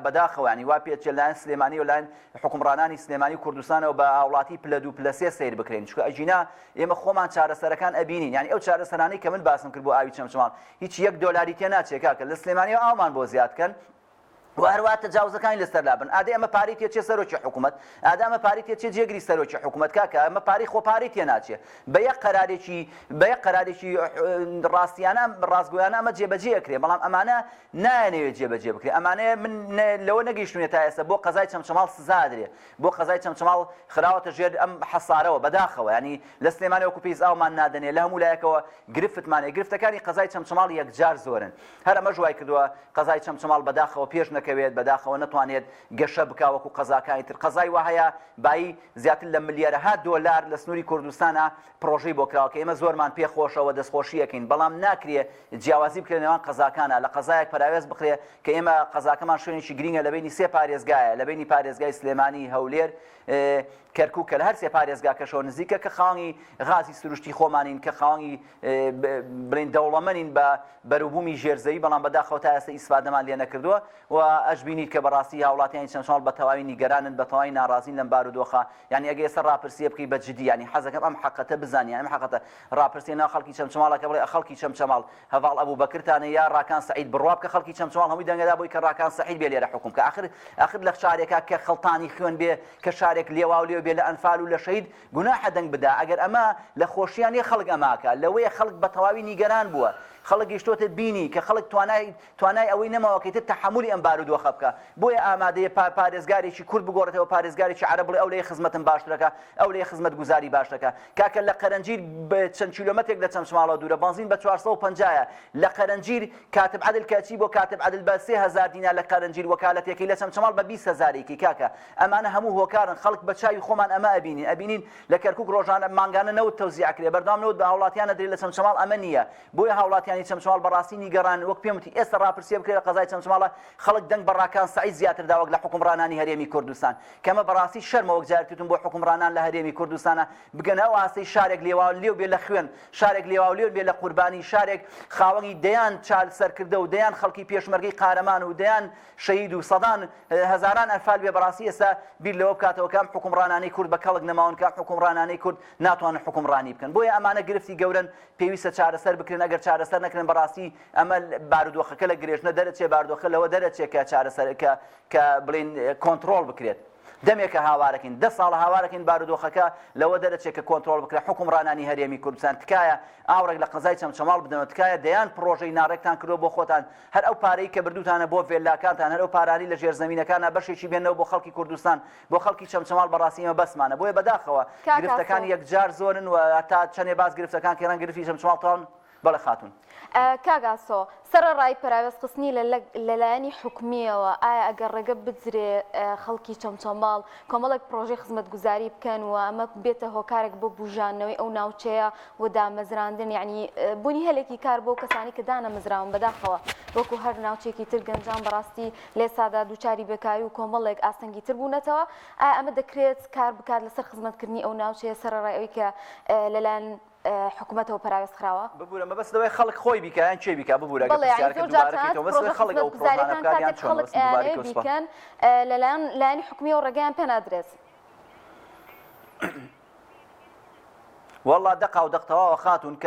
بەداخەوە ینی وا پێچێ لایەن سلێمانی و لایەن حکومڕانانی سلێمانی کوردستانەوە بە هاوڵاتی پلە 2 پلە 3 سیر بکرێن چونکە ئەجینا ئێمە خۆمان چارەسەرەکان ئەبینین ینی ئەو چارەسەرانەی کە من باسم کرد بۆ ئاوی چەمچەماڵ هیچ $1 تێ ناچێت کاکە لە سلێمانیەوە ئاومان بۆ زیادکەن و هەروە تەجاوزەکانی لەسەر لابن ئادە ئەمە پاری تێچێ سەرۆکی حکوومەت ئادا ئەمە پاری تێچێ جێگری سەرۆکی حکوومەت کاکە ئەمە پاری خۆپاری تێ ناچێت بە یەک قەرارێکی ڕاستیانە ڕاستگویانە ئەمە جێبەجێ ئەکرێ بەڵام ئەمانە نایەنەوێت جێبەجێ بکرێ ئەمانەیە من لەوە نەگەیشتونێت تا ئێستا بۆ قەزای چەمچەماڵ سزادرێ بۆ قەزای چەمچەماڵ خراوەتە ژێر ئەم حەسارەوە بەداخەوە ینی لە سلێمانی وەکو پێیز ئاومان نادەنێ لە هەموو لایەکەوە گرفتمانێ گرفتەکانی قەزای چەمچەماڵ یەکجار زۆرن هەر ئەمە ژوای کردووە قەزای چەمچەماڵ بەداخەوە پێش نەکەوێت بەداخەوە نتوانێت گەشە بکاوەکو قەزاکانی تر قەزای وا هەیە بای زیاتر لە ملیارەها دۆلار لە سنووری کوردستانە پرۆژەی بۆ کراوە کە ئێمە زۆرمان پێخۆشەوە دەستخۆشیەکەین بەڵام ناکرێ جیاوازی بکرێت نێوان قەزاکانە لە قەزایەک پەراوێز بخرێ کە ئێمە قەزاکەمان شوێنێکی گرینگە لە بینی 3 پارێزگایە لە بینی پارێزگای سلێمانی هەولێر کەرکووک کە لە هەر 3 پارێزگاکەشەوە نزیکە کە خاوەنی غازی سروشتی خۆمانین کە خاوەنی بڵین دەوڵەمەنین بە بەروبوومی ژێرزەوی بەڵام بەداخەوە تا ئێستا ئیسفادەمان لێ نەکردووە و ئەش بینیت کە بەڕاستی هاوڵاتیانی چەمچەماڵ بە تەواوی نیگەرانن بە تەواوی ناڕازین لەم بارودۆخە ینی ئەگەر ئێستا ڕاپرسیە بکەی بە جدی ینی حەزەکەم ئەم حەقەتە بزانین ئەم حەقەتە ڕاپرسیە ناو خەڵکی چەمچەماڵە کە بڵێ خەڵکی چەمچەماڵ هەڤاڵ ئەبوو بەکرتانە یا ڕاکان سەعید بڕوا بکە خەڵکی چەمچەماڵ هەمووی دەنگەدا بۆی کە ڕاکان سەعید بێ لێرە حکوم کە ئاخر لە شارێکە کە خەڵتانی خوێن بێ کە شارێک لێواو لێو بێ لە ئەنفال و لە شەهید گوناحە دەنگ بدا ئەگەر ئەمە لە خۆشییان یە خەڵک ئەماکە لەوەیە خەڵک بە تەواوی نیگەران بووە خەڵک گەیشتۆتە بینی کە خەڵک توانای ئەوەی نەماوەکەیتر تەحملی ئەم بارودۆخە بکە بۆیە ئامادەیە پارێزگارێکی کورد بگۆڕێتەوە پارێزگارێکی عەرەب بڵێ ئەو لێ خزمەتم باشترەکە ئەو لێ خزمەت گوزاری باشترەکە کاکە لە قەرەنجیر چەند کیلۆمەترێک لە چەمچەماڵەوە دوورە بنزین بە 450 لە قەرەنجیر کاتب عەدل کاچی بۆ کاتب عەدل بە 3000 دینار لە قەرەنجیر وەکالەتێکی لە چەمچەماڵ بە 20000 کاکە ئەمانە هەموو هۆکارن خەڵک بە چاوی خۆمان ئەمە ئەبینین لە کەرکووک ڕۆژانە مانگانە نەوت تەوزیعکرێ بەردەوام نەوت بە هاوڵاتیانە درێ لە چەمچەماڵ ئەمە نییە بۆیە هاوڵاتیانی چەمچەماڵ بەڕاستی نیگەڕان وەک پێم وتی ئێستا ڕاپرسیە بکرێت لە قەزای چەمچەماڵە خەڵک دەنگ بە ڕاکان سەعید زیاتر داوەک لە حکومڕانانی هەرێمی کوردستان کەمە بەڕاستی شەرمە وەک جارکردن بۆ حکومڕانان لە هەرێمی کوردستانە بگەن ئەو ئاسەی شارێک لێواو لێو بێ لە خوێن شارێک لێواو لێو بێ لە قوربانی شارێک خاوەنی دەیان چال سەرکردە و دەیان خەڵکی پێشمەرگەی قارەمان و دەیان شەهید و سەدان هەزاران ئەلفال بێ بەڕاستی ئێستا بیر لەوە بکاتەوە کام حکومڕانانەی کورد بە کەڵک نەماون کام حکومڕانانەی کورد ناتوانن حکومڕانی بکەن بۆیە ئەمانە گرفتی گەورن پێویستە چارەسەر بکرێن ئەگەر چارەسەر نەکرێن بەڕاستی ئەمە بارودۆخەکە لە گرێژنە دەرەچێ بارودۆخە لەوە دەرەچێت کە چارەسەر کە بڵین کۆنتڕۆڵ بکرێت دەمێکە هاوارەکەین 10 ساڵ هاوارەکەین بارودۆخەکە لەوە دەرەچێت کە کۆنتترۆل بکرێ حکومڕانانی هەرێمی کوردستان تکایە ئاورێک لە قەزای چەمچەماڵ بدەنەوە تکایە دەیان پرۆژەی ناڕێکتان کردو بۆ خۆتان هەر ئەو پارەی کە بردوتانە بۆ فێلاکانتان هەر ئەو پارانی لە ژێرزەمینەکانە بەشێکی بێنەوە بۆ خەڵکی کوردستان بۆ خەڵکی چەمچەماڵ بەڕاستیمە بەسمانە بۆیە بەداخەوە گرفتەکانی یەکجار زۆرن و تا چەندێ باز گرفتەکان کێران گرفتی چەمچەماڵتان بەڵێ خاتون کاگاسۆ سەرڕای پراوێستخستنی لەلایەنی حکومیەوە ئایا ئەگەر ڕێگە بجرێ خەڵکی چەمچەماڵ کۆمەڵێک پرۆژەی خزمەتگوزاری بکەن و ئەمە بێتە هۆکارێک بۆ بژانەوەی ئەو ناوچەیە و دامەزراندن یعنی بوونی هەلێکی کار بۆ کەسانی کە دانەمەزراون بەداخەوە وەکو هەر ناوچێکی تر گەنجان بەڕاستی لێسادا دووچاری بێکاری و کۆمەڵێک ئاستەنگی تر بوونەتەوە ئایا ئەمە دەکرێت کار بکات لەسەر خزمەتکردنی ئەو ناوچەیە سەرڕای ئەوەی کە لەلایەن حکوومەتەوە پراوێست خراوە ببوورە مەبەست دەوەی خەڵک خۆی بیکەیان چێ بیکە ببوورە بیکەن لەلایەنی حکومیەوە ڕێگەیان پێ نادرێت والله دقا و دەقتەواوە خاتون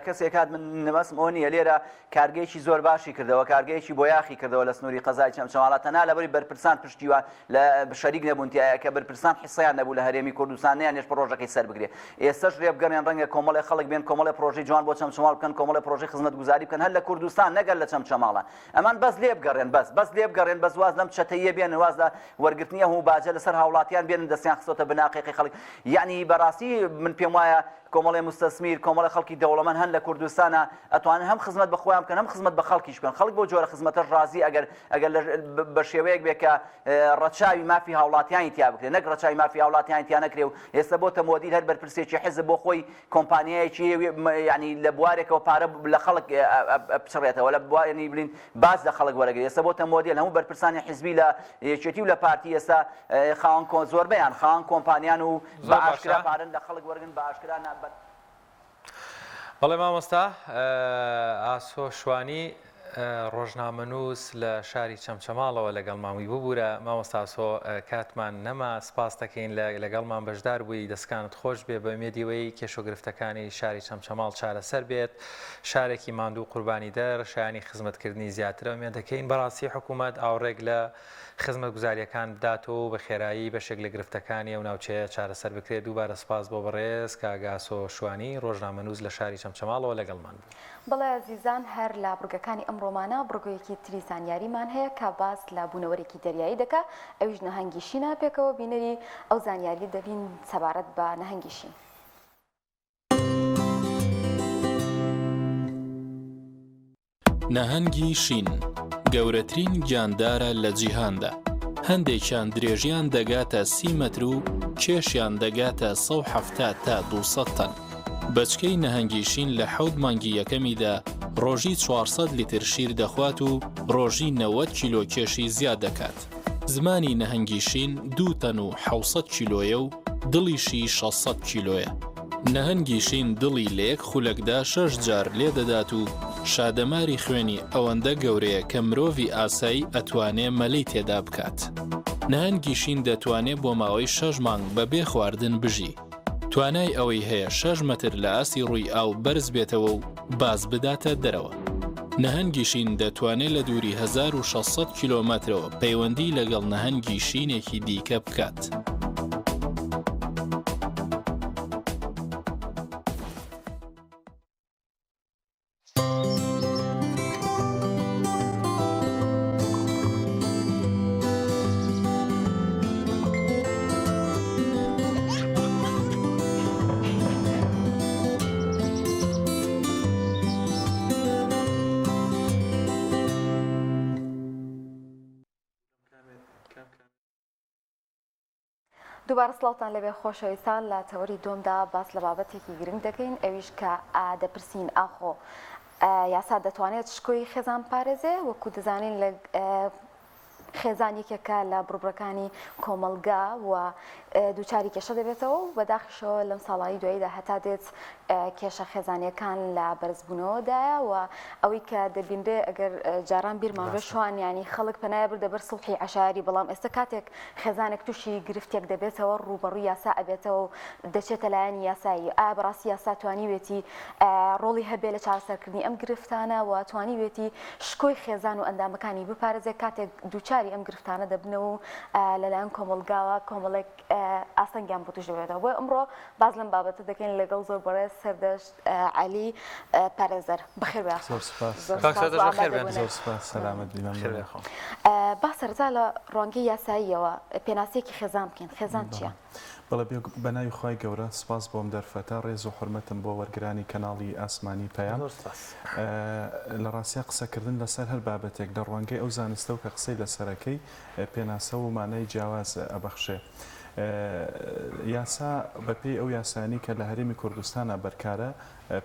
کەسێکات من نمەسم ئەو نییە لێرە کارگەیەکی زۆر باشی کردەوە کارگەیەکی بۆ یاخی کردەوە لە سنووری قەزای چەمچەماڵە تەنها لەبەری بەرپرسان پشتیوان لە شەریک نەبوونتیایە کە بەرپرسان حیسەیان نەبوو لە هەرێمی کوردستان نەیانێش پرۆژەکەی سەر بگرێ ئێستاش ڕێبگەڕیان ڕەنگە کۆمەڵی خەڵک بێن کۆمەڵی پرۆژەی جوان بۆ چەمچەماڵ بکەن کۆمەڵی پرۆژەی خزمەتگوزاری بکەن هەر لە کوردستان نەگەر لە چەمچەماڵە ئەمان بەس لێبگەڕێن بەس لێبگەڕێن بەس واز لەم چەتەیە بێن واز لە وەرگرتنی هەموو باجە لەسەر هاوڵاتیان بێنن دەستیان خستۆتە بناقێقی خەڵک یعنی بەڕاستی من پێم وایە کۆمەڵی مستەسمیر کۆمەڵی خەڵکی دەوڵەمەند هەن لە کوردستانە ئەتوانن هەم خزمەت بە خۆیان بکەن هەم خزمەت بە خەڵکیش بکەن خەڵک بۆ جۆرە خزمەتەش ڕازی ئەگەر بە شێوەیەک بێ کە ڕەچاوی مافی هاوڵاتیانی تیا بکرێت نەک ڕەچاوی مافی هاوڵاتیانی تیا نەکرێ و ئێستا بۆتە مۆدیل هەر بەرپرسێکی حیزب بۆ خۆی کۆمپانیایەکی یعنی لە بوارێکەوە پارە لە خەڵک بچڕێتەوە لە بوارێنی بلین باز لە خەڵک وەرەگرێت ئێستا بۆتە مۆدیل هەموو بەرپرسانی حیزبی لە یەکێتی و لە پارتی ئێستا خاوەن زۆربەیان خاوەن کۆمپانیان و بە ئاشکرا پارن لە خەڵک وەرگن بە ئاشکرا بەڵێ مامۆستا ئاسۆ شوانی ڕۆژنامەنووس لە شاری چەمچەماڵەوە لەگەڵ ماوەی ببوورە مامۆستا ئاسۆ کاتمان نەما سپاس دەکەین لەگەڵمان بەشدار بووی دەستکانت خۆش بێ بە مێدیوەی کێشۆگرفتەکانی شاری چەمچەماڵ چارەسەر بێت شارێکی ماندوو قوربانی دەر شایانی خزمەتکردنی زیاترە ئەمێ دەکەین بەڕاستی حکوومەت ئاوڕێک لە خزمەتگوزاریەکان بداتەوە بە خێرایی بەشێک لە گرفتەکانی ئەو ناوچەیە چارەسەر بکرێت دووبارە سپاس بۆ بەڕێز کاگاسۆ شوانی ڕۆژنامەنووس لە شاری چەمچەماڵەوە لەگەڵمان بوو. بەڵێ عزیزان هەر لە بڕگەکانی ئەمڕۆمانە بڕگویەکی تری زانیاریمان هەیە کە باس لە بوونەوەرێکی دەریایی دەکا ئەویش نەهەنگی شینە پێکەوە بینەری ئەو زانیاری دەبین سەبارەت بە نەهەنگی شین. نەهەنگی شین گەورەترین گیاندارە لە جیهاندا هەندێکیان درێژیان دەگاتە 30 مەتر و کێشیان دەگاتە 170 تا 200 تەن. بەچکەی نەهەنگی شین لە 7 مانگی یەکەمیدا ڕۆژی 400 لیتر شیر دەخوات و ڕۆژی 90 کیلۆ کێشی زیاد دەکات. زمانی نەهەنگی شین 2 تەن و 700 کیلۆیە و دڵیشی 600 کیلۆیە. نەهەنگی شین دڵی لە یەک خولەکدا 6 جار لێ دەدات و شادەماری خوێنی ئەوەندە گەورەیە کە مرۆڤی ئاسایی ئەتوانێ مەلەی تێدا بکات. نەهەنگی شین دەتوانێت بۆ ماوەی 6 مانگ بەبێ خواردن بژی. توانای ئەوەی هەیە 6 مەتر لە ئاسی ڕووی ئاو بەرز بێتەوە و باز بداتە دەرەوە. نەهەنگی شین دەتوانێت لە دووری 1600 کیلۆمەترەوە پەیوەندی لەگەڵ نەهەنگی شینێکی دیکە بکات. دووبارە سڵاوتان لەبێ خۆشەویستان لە تەوەری دووەمدا باس لە بابەتێکی گرنگ دەکەین ئەویش کە دەپرسین ئاخۆ یاسا دەتوانێت شکۆی خێزان پارێزێ وەکو دەزانین لە خێزان یەکێکە لە بڕبڕەکانی کۆمەلگا و دووچاری کێشە دەبێتەوە و بەداخیشەوە لەم ساڵایی دواییدا هەتا دێت کێشە خێزانیەکان لە بەرزبوونەوەدایە و ئەوەی کە دەبیندێ ئەگەر جاران بیرمان بە شوان ینی خەڵک پەنایە بردە بەر سڵحی عەشاری بەڵام ئێستا کاتێک خێزانێک تووشی گرفتێک دەبێتەوە ڕوبەڕووی یاسا ئەبێتەوە و دەچێتە لایەنی یاسایی ئایا بەڕاستی یاسا توانیوێتی ڕۆڵی هەبێ لە چارەسەرکردنی ئەم گرفتانە و توانیوێتی شکۆی خێزان و ئەندامەکانی بپارێزێت کاتێک دووچاری هۆکاری ئەم گرفتانە دەبنە و لەلایەن کۆمەلگاوە کۆمەڵێک ئاسەنگیان بۆ توش دەبێتەوە بۆ ئەمڕۆ باز لەم بابەتە دەکەین لەگەڵ زۆر بەڕێز سەردەشت عەلی پارێزەر بەخێر بێ با سەرجا لە ڕوانگەی یاساییەوە پێناسەیەکی خێزان بکەین خێزان چییە؟ بەڵێ بەناوی خی گەورە سپاس بۆم دەرفەتا ڕێز و حرمەتم بۆ وەرگرانی کەناڵی ئاسمانی پەیام لە ڕاستیا قسەکردن لەسەر هەر بابەتێک لە ڕوانگەی ئەو زانستە و کە قسەی لەسەرەکەی پێناسە و مانای جیاواز ئەبەخشێ. یاسا بەپێی ئەو یاسانی کە لە هەرێمی کوردستانە بەرکارە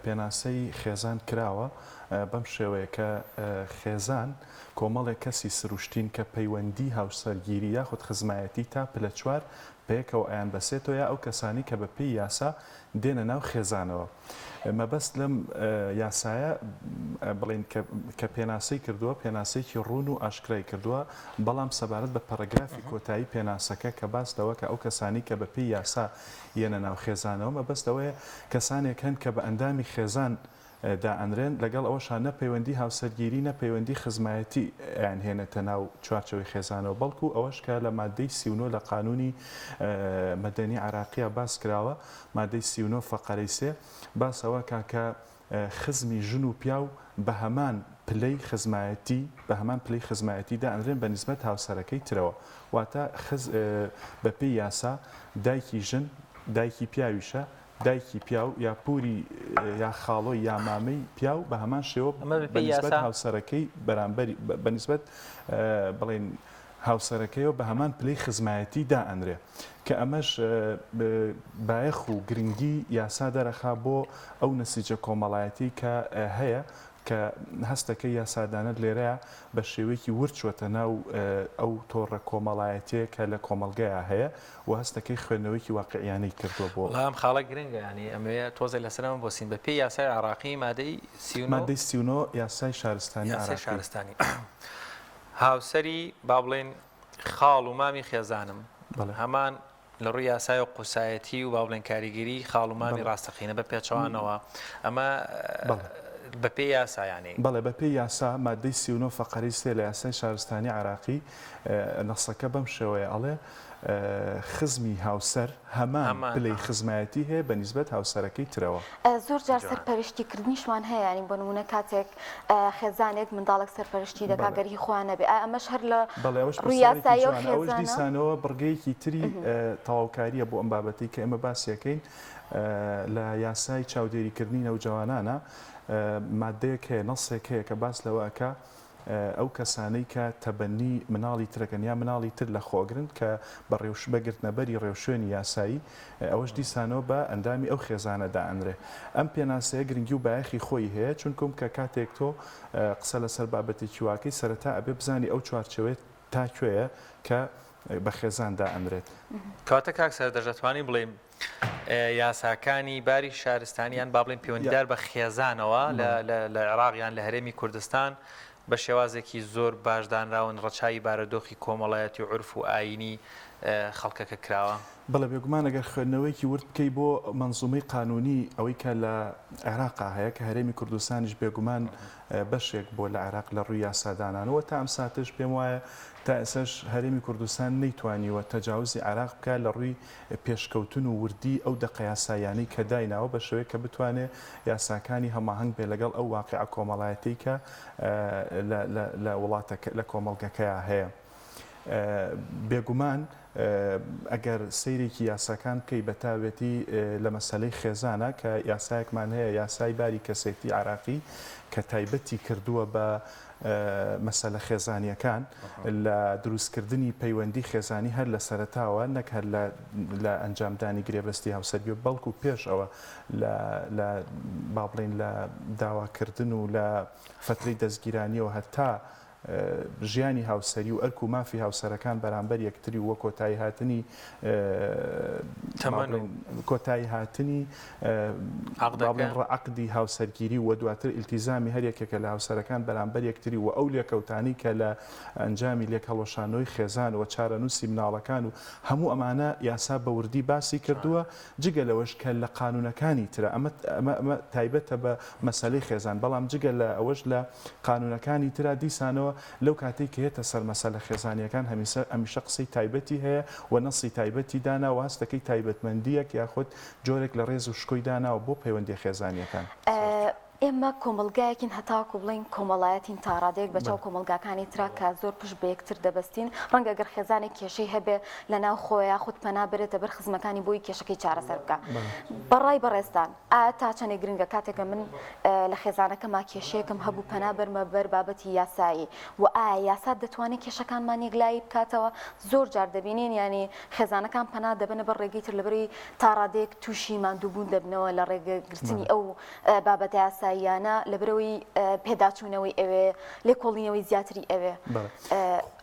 پێناسەی خێزان کراوە بەم شێوەیە کە خێزان کۆمەڵێک کەسی سروشتین کە پەیوەندی هاوسەرگیری یاخود خزمایەتی تا پلە چوار پێکەوە ئەیان بەسێتەوە یا ئەو کەسانی کە بەپێی یاسا دێنە ناو خێزانەوە. مەبەست لەم یاسایە بڵین کە پێناسەی کردووە پێناسەیەکی ڕوون و ئاشکرای کردووە بەڵام سەبارەت بە پەرەگرافی کۆتایی پێناسەکە کە باستەوە کە ئەو کەسانی کە بەپێی یاسا یەنە ناو خێزانەوە مەبەستەوەیە کەسانێک هەن کە بە ئەندامی خێزان دائەنرێن لەگەڵ ئەوەشان نە پەیوەندی هاوسەرگیری نە پەیوەندی خزمایەتی یان هێنێتە ناو چوارچەوەی خێزانەوە بەڵکو ئەوەش کە لە مادەی 39 لە قانونی مەدەنی عراقیە باس کراوە مادەی 39 فەقەرەی 3 باسەوە کاکە خزمی ژن و پیاو بە هەمان پلەی خزمایەتی دائەنرێن بە نیسبەت هاوسەرەکەی ترەوە واتە بەپێی یاسا دایکی ژن دایکی پیاویشە دایکی پیاو یا پوری یا خاڵۆی یا مامەی پیاو بە هەمان شێوە بەنسبەت هاوسەرەکەی بەرامبەری بەنسبەت بڵێن هاوسەرەکەیەوە بە هەمان پلەی خزمایەتی دائەنرێ کە ئەمەش بایەخ و گرنگی یاسا دەرەخا بۆ ئەو نەسیجە کۆمەڵایەتی کە هەیە کە هەستەکەی یاسادانە لێرەیە بە شێوەیەکی ورچوەتە ناو ئەو تۆڕە کۆمەڵایەتەیە کە لە کۆمەلگایە هەیە و هەستەکەی خوێندنەوەیکی واقعیانەی کردووە بۆ ئەم خاڵە گرنگە ینی ئەمەیە تۆزای لەسەرەوە بۆسین بە پێی یاسای عراقی مادەی 39 یاسای شارستانی هاوسەری با بڵێن خاڵ و مامی خێزانم هەمان لە ڕووی یاسای و قوسایەتی و با بڵێن کاریگەری خاڵ و مامی ڕاستەقینە بە پێچەوانەوە ئەمە بەپێی یاسایانی بەڵێ بەپێی یاسا مادەی 39 فەقەرەی 3 لە یاسای شارستانی عراقی نەسەکە بەم شێوەیە ئەڵێ خزمی هاوسەر هەمان پلەی خزمایەتی هەیە بە نیسبەت هاوسەرەکەی ترەوە زۆر جار سەرپەرشتیکردنیشمان هەیە ینی بۆ نمونە کاتێک خێزانێک منداڵێک سەرپەرشتی دەکا گەری خۆیان نەبێ ئەمەش هەر لە ڕووی یاسایی و خێزانە دیسانەوە بڕگەیەکی تری تەواوکاریە بۆ ئەم بابەتی کە ئێمە باسیەکەین لە یاسای چاودێریکردنی نەوجەوانانە مادەیەک هەیە نەسێک هەیە کە باس لەوەکە ئەو کەسانەی کە تەبەنی مناڵی ترەکەن یا مناڵی تر لە خۆگرن کە بە بەگرتنەبەری ڕێوشێنی یاسایی ئەوەش دیسانەوە بە ئەندامی ئەو خێزانەدا ئەنرێ ئەم پێناسەیە گرنگی و بایەخی خۆی هەیە چونکم کە کاتێک تۆ قسە لەسەر بابەتێکی واکەی سەرەتا ئەبێ بزانی ئەو چوارچەوێت تاکوێیە کە بە خێزاندا ئەنرێت کاتە کاک سەردەژەتوانی بڵێم یاساکانی باری شارستانیان با بڵێن پەیوەندیدار بە خێزانەوە لە عێراقیان لە هەرێمی کوردستان بە شێوازێکی زۆر باشدانراون ڕەچایی بارەدۆخی کۆمەڵایەتی و عورف و ئاینی خەڵکەکە کراوە بەڵێ بێگومان ئەگەر خوێندنەوەیکی ورد بکەی بۆ منزومەی قانونی ئەوەی کە لە عێراقا هەیە کە هەرێمی کوردستانیش بێگومان بەشێک بۆ لە عێراق لە ڕووی یاسادانانەوە تا ئەم ساتش پێم وایە تا ئێسش هەرێمی کوردستان نەیتوانیوە تەجاوزی عێراق بکە لە ڕووی پێشکەوتن و وردی ئەو دەقە یاسایانەی کە دایناوە بە شێوەیە کە بتوانێت یاساکانی هەماهەنگ بێ لەگەڵ ئەو واقعە کۆمەڵایەتی کە لە وڵاتە لە کۆمەڵگەکەیە هەیە بێگومان ئەگەر سەیرێکی یاساکان بکەی بەتاوێتی لە مەسەلەی خێزانە کە یاسایەکمان هەیە یاسای باری کەسێتی عراقی کە تایبەتی کردووە بە مەسەلە خێزانیەکان لە دروستکردنی پەیوەندی خێزانی هەر لە سەرەتاوە نەک هەر لە ئەنجامدانی گرێبەستی هاوسەرگی بەڵکو پێش ئەوە لە با بڵێن لە داواکردن و لە فترەی دەستگیرانیەوە هەتا ژیانی هاوسەری و ئەرک و مافی هاوسەرەکان بەرامبەر یەکتری وە کۆتایی هاتنی کۆتایی هاتنی عقدی هاوسەرگیری و دواتر ئیلتیزامی هەر یەکێکە لە هاوسەرەکان بەرامبەر یەکتری و ئەو لێکەوتانی کە لە ئەنجامی لێکهەڵۆشانەوەی خێزان و چارەنووسی مناڵەکان و هەموو ئەمانە یاسا بەوردی باسی کردووە جگە لەوەش کە لە قانونەکانی ترە ئەمە تایبەتە بە مەسەلەی خێزان بەڵام جگە لە ئەوەش لە قانونەکانی ترا دیسانەوە بکاتەوە لەو کاتێک کە هێتە سەر مەسەلە خێزانیەکان هەمیشە قسەی تایبەتی هەیە و نەسی تایبەتی دانا و هەستەکەی تایبەتمەندیەک یاخود جۆرێک لە ڕێز و شکۆی داناوە بۆ پەیوەندی خێزانیەکان. ئێمە کۆمەلگایەکین هەتاکو بڵین کۆمەڵایەتین تا ڕادێک بەچەو کۆمەلگاکانی ترا کە زۆر پشت بە یەکتر دەبەستین ڕەنگە گەر خێزانێک کێشەی هەبێ لە ناو خۆیان خودت پەنا بێتە بەر خزمەکانی بۆی کێشەکەی چارەسەر بکە. بەڕای بەڕێستان ئایا تا چەندێک گرنگە کاتێکە من لە خێزانەکەما کێشەیەکم هەبوو پەنا بەرمە بەر بابەتی یاسایی و ئایا یاسا دەتوانێت کێشەکانمان یەکلایی بکاتەوە. زۆر جار دەبینین ینی خێزانەکان پەنا دەبنە بەر ڕێگەی تر لەبەری تا ڕادێک تووشی ماندووبوون دەبنەوە لە ڕێگەگرتنی ئەو بابەتە یاساییانە لەبرەوەی پێداچوونەوەی ئەوێ لێکۆڵینەوەی زیاتری ئەوێ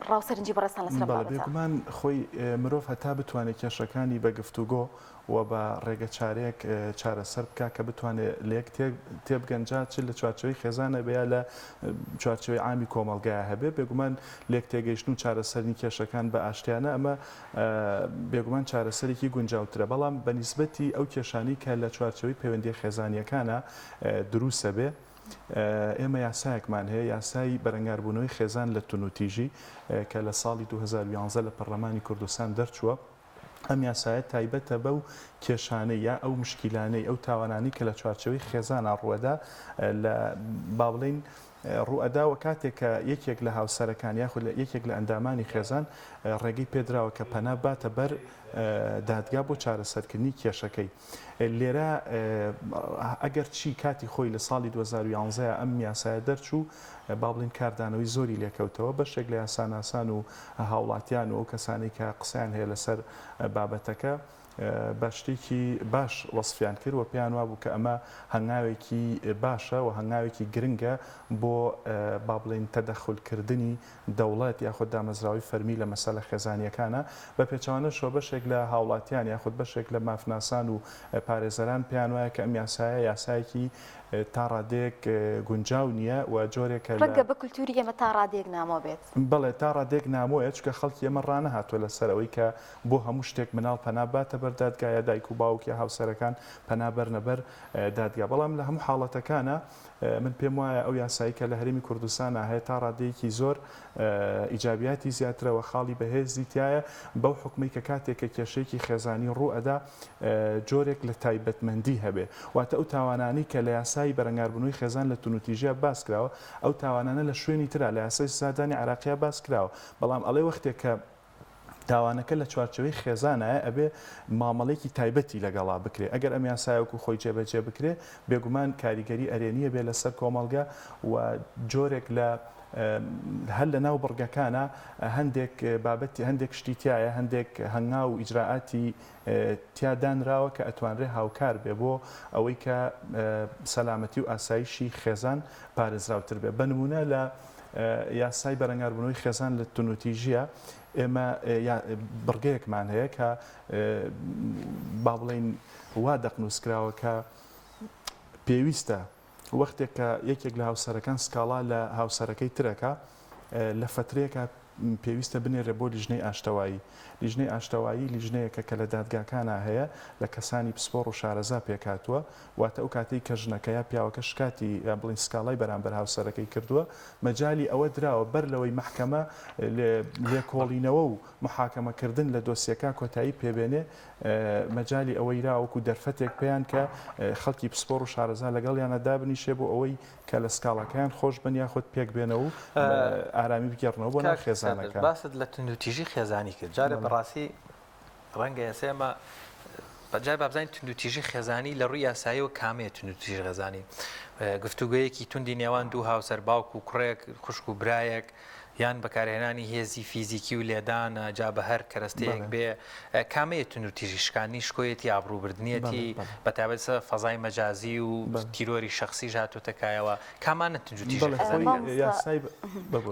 ڕاوسەرنجی بەڕێستان لەسەر بێگومان خۆی مرۆڤ هەتا بتوانێت کێشەکانی بە گفتوگۆ و بە ڕێگە چارەیەک چارەسەر بکە کە بتوانێت لێک تێبگەنجات چ لە چوارچەوەی خێزانە بیا لە چوارچەوەی عامی کۆمەڵگایە هەبێ بێگومان لێک تێگەیشتن و چارەسەرنی کێشەکان بە ئاشتیانە ئەمە بێگومان چارەسەرێکی گونجاوترە بەڵام بە نیسبەتی ئەو کێشانی کە لە چوارچەوەی پەیوەندی خێزانیەکانە دروستە بێ ئێمە یاسایەکمان هەیە یاسای بەرەنگاربوونەوەی خێزان لە تونوتیژی کە لە ساڵی 2011 لە پەرلەمانی کوردستان دەرچووە. ئەم یاسایە تایبەتە بەو کێشانەی یا ئەو مشکیلانەی ئەو تاوانانی کە لە چوارچەوەی خێزانە ڕوەدا لە با بڵین ڕوئەداوە کاتێک کە یەکێک لە هاوسەرەکان یاخود لە یەکێک لە ئەندامانی خێزان ڕێگەی پێدراوە کە پەنا باتە بەر دادگا بۆ چارەسەرکردنی کێشەکەی. لێرە ئەگەر چی کاتی خۆی لە ساڵی 2011 ئەم یاسایە دەرچوو با بڵین کاردانەوەی زۆری لێکەوتەوە بەشێک لە یاساناسان و هاوڵاتیان و ئەو کەسانی کە قسەیان هەیە لەسەر بابەتەکە بە شتێکی باش وەسفیان کرد و پێیان وا بوو کە ئەمە هەنگاوێکی باشە و هەنگاوێکی گرنگە بۆ با بڵین تەدەخولکردنی دەوڵەت یاخود دامەزراوی فەرمی لە مەسەلە خێزانیەکانە بە پێچەوانەشەوە بەشێک لە هاوڵاتیان یاخود بەشێک لە مافناسان و پارێزەران پێیان وایە کە ئەم یاسایە یاسایەکی تا ڕادێک گونجاو نییە و جۆرێکە ڕەنگە بە کولتوری ئێمە تا ڕادێک نامۆ بێت. بەڵێ تا ڕادێک نامۆیە چکە خەڵکی ئێمە ڕانەهاتووە لەسەرەوەی کە بۆ هەموو شتێک مناڵ پەنا باتە بەر دادگایە دایک و باوکی هاوسەرەکان پەنا بەرنەبەر دادگا. بەڵام لە هەموو حاڵەتەکانە من پێم وایە ئەو یاسایی کە لە هەرێمی کوردستانە هەیە تا ڕادەیەکی زۆر ئیجابیاتی زیاترەوە خاڵی بەهێزی تایە بەو حکومەی کە کاتێک کە کێشەیەکی خێزانی ڕوئەدا جۆرێک لە تایبەتمەندی هەبێ واتە ئەو تاوانانی کە لە یاسایی بەرەنگاربوونەوەی خێزان لە تونوتیژیا باس کراوە ئەو تاوانانە لە شوێنی ترا لە یاسای سزادانی عراقیە باس کراوە. بەڵام ئەڵێ وەختێک کە تاوانەکە لە چوارچەوەی خێزانایە ئەبێ مامەڵێکی تایبەتی لەگەڵا بکرێ. ئەگەر ئەم یاسایەکو خۆی جێبەجێ بکرێ بێگومان کاریگەری ئەرێنیە بێ لەسەر کۆمەڵگە و جۆرێک لە هەل لە ناو بڕگەکانە هەندێک بابەتی هەندێک شتیتیایە هەندێک هەنگا و ئیجراعاتی تیادانراوە کە ئەتوانرێ هاوکار بێ بۆ ئەوەی کە سەلامەتی و ئاسایشی خێزان پارێزراوتر بێ. بەنمونە لە یاسای بەرەنگاربوونەوەی خێزان لە تونوتیژیە ئێمە بڕگەیەکمان هەیە کە با بڵین وا دەقنووسکراوە کە پێویستە وەختێک کە یەکێک لە هاوسەرەکان سکاڵا لە هاوسەرەکەی ترەکە لە فترەیەکە پێویستە بنێرە بۆ لیژنەی ئاشتەوایی. لیژنەی ئاشتەوایی لیژنەیەکە کە لە دادگاکانە هەیە لە کەسانی پسپۆڕ و شارەزا پێکاتوە واتە ئەو کاتەی کە ژنەکەیە پیاوەکە شکاتی بڵین سکاڵای بەرامبەر هاوسەرەکەی کردووە مەجای ئەوە دراوە بەر لەوەی محکەمە لێکۆڵینەوە و محاکەمەکردن لە دۆسیەکە کۆتایی پێبێنێ مەجای ئەوەی راوەکو دەرفەتێک پێیان کە خەڵکی پسپۆڕ و شارەزا لەگەڵیانە دابنیشێ بۆ ئەوەی کە لە سکاڵەکەیان خۆش بن یاخود پێک بێنەوە و ئارامی بگەڕنەوە بۆ ناو خێزانەکە. باست لە تونوتیژی خێزانی کرد جارە بەڕاستی ڕەنگە ئێسێمە بەجای بابزانین تونوتیژی خێزانی لە ڕووی یاسایی و کامەیە تونوتیژی خێزانی گفتوگویەکی توندی نێوان دوو هاوسەر باوک و کوڕێک خوشک و برایەک یان بەکارهێنانی هێزی فیزیکی و لێدانە جا بە هەر کەرەستەیەک بێ کامەیە تونوتیژی شکانی شکۆیەتی ئابرووبردنیەتی بەتابەت فەزای مەجازی و تیرۆری شخصی هاتووتەکایەوە کامانە تونوتیژی یاسای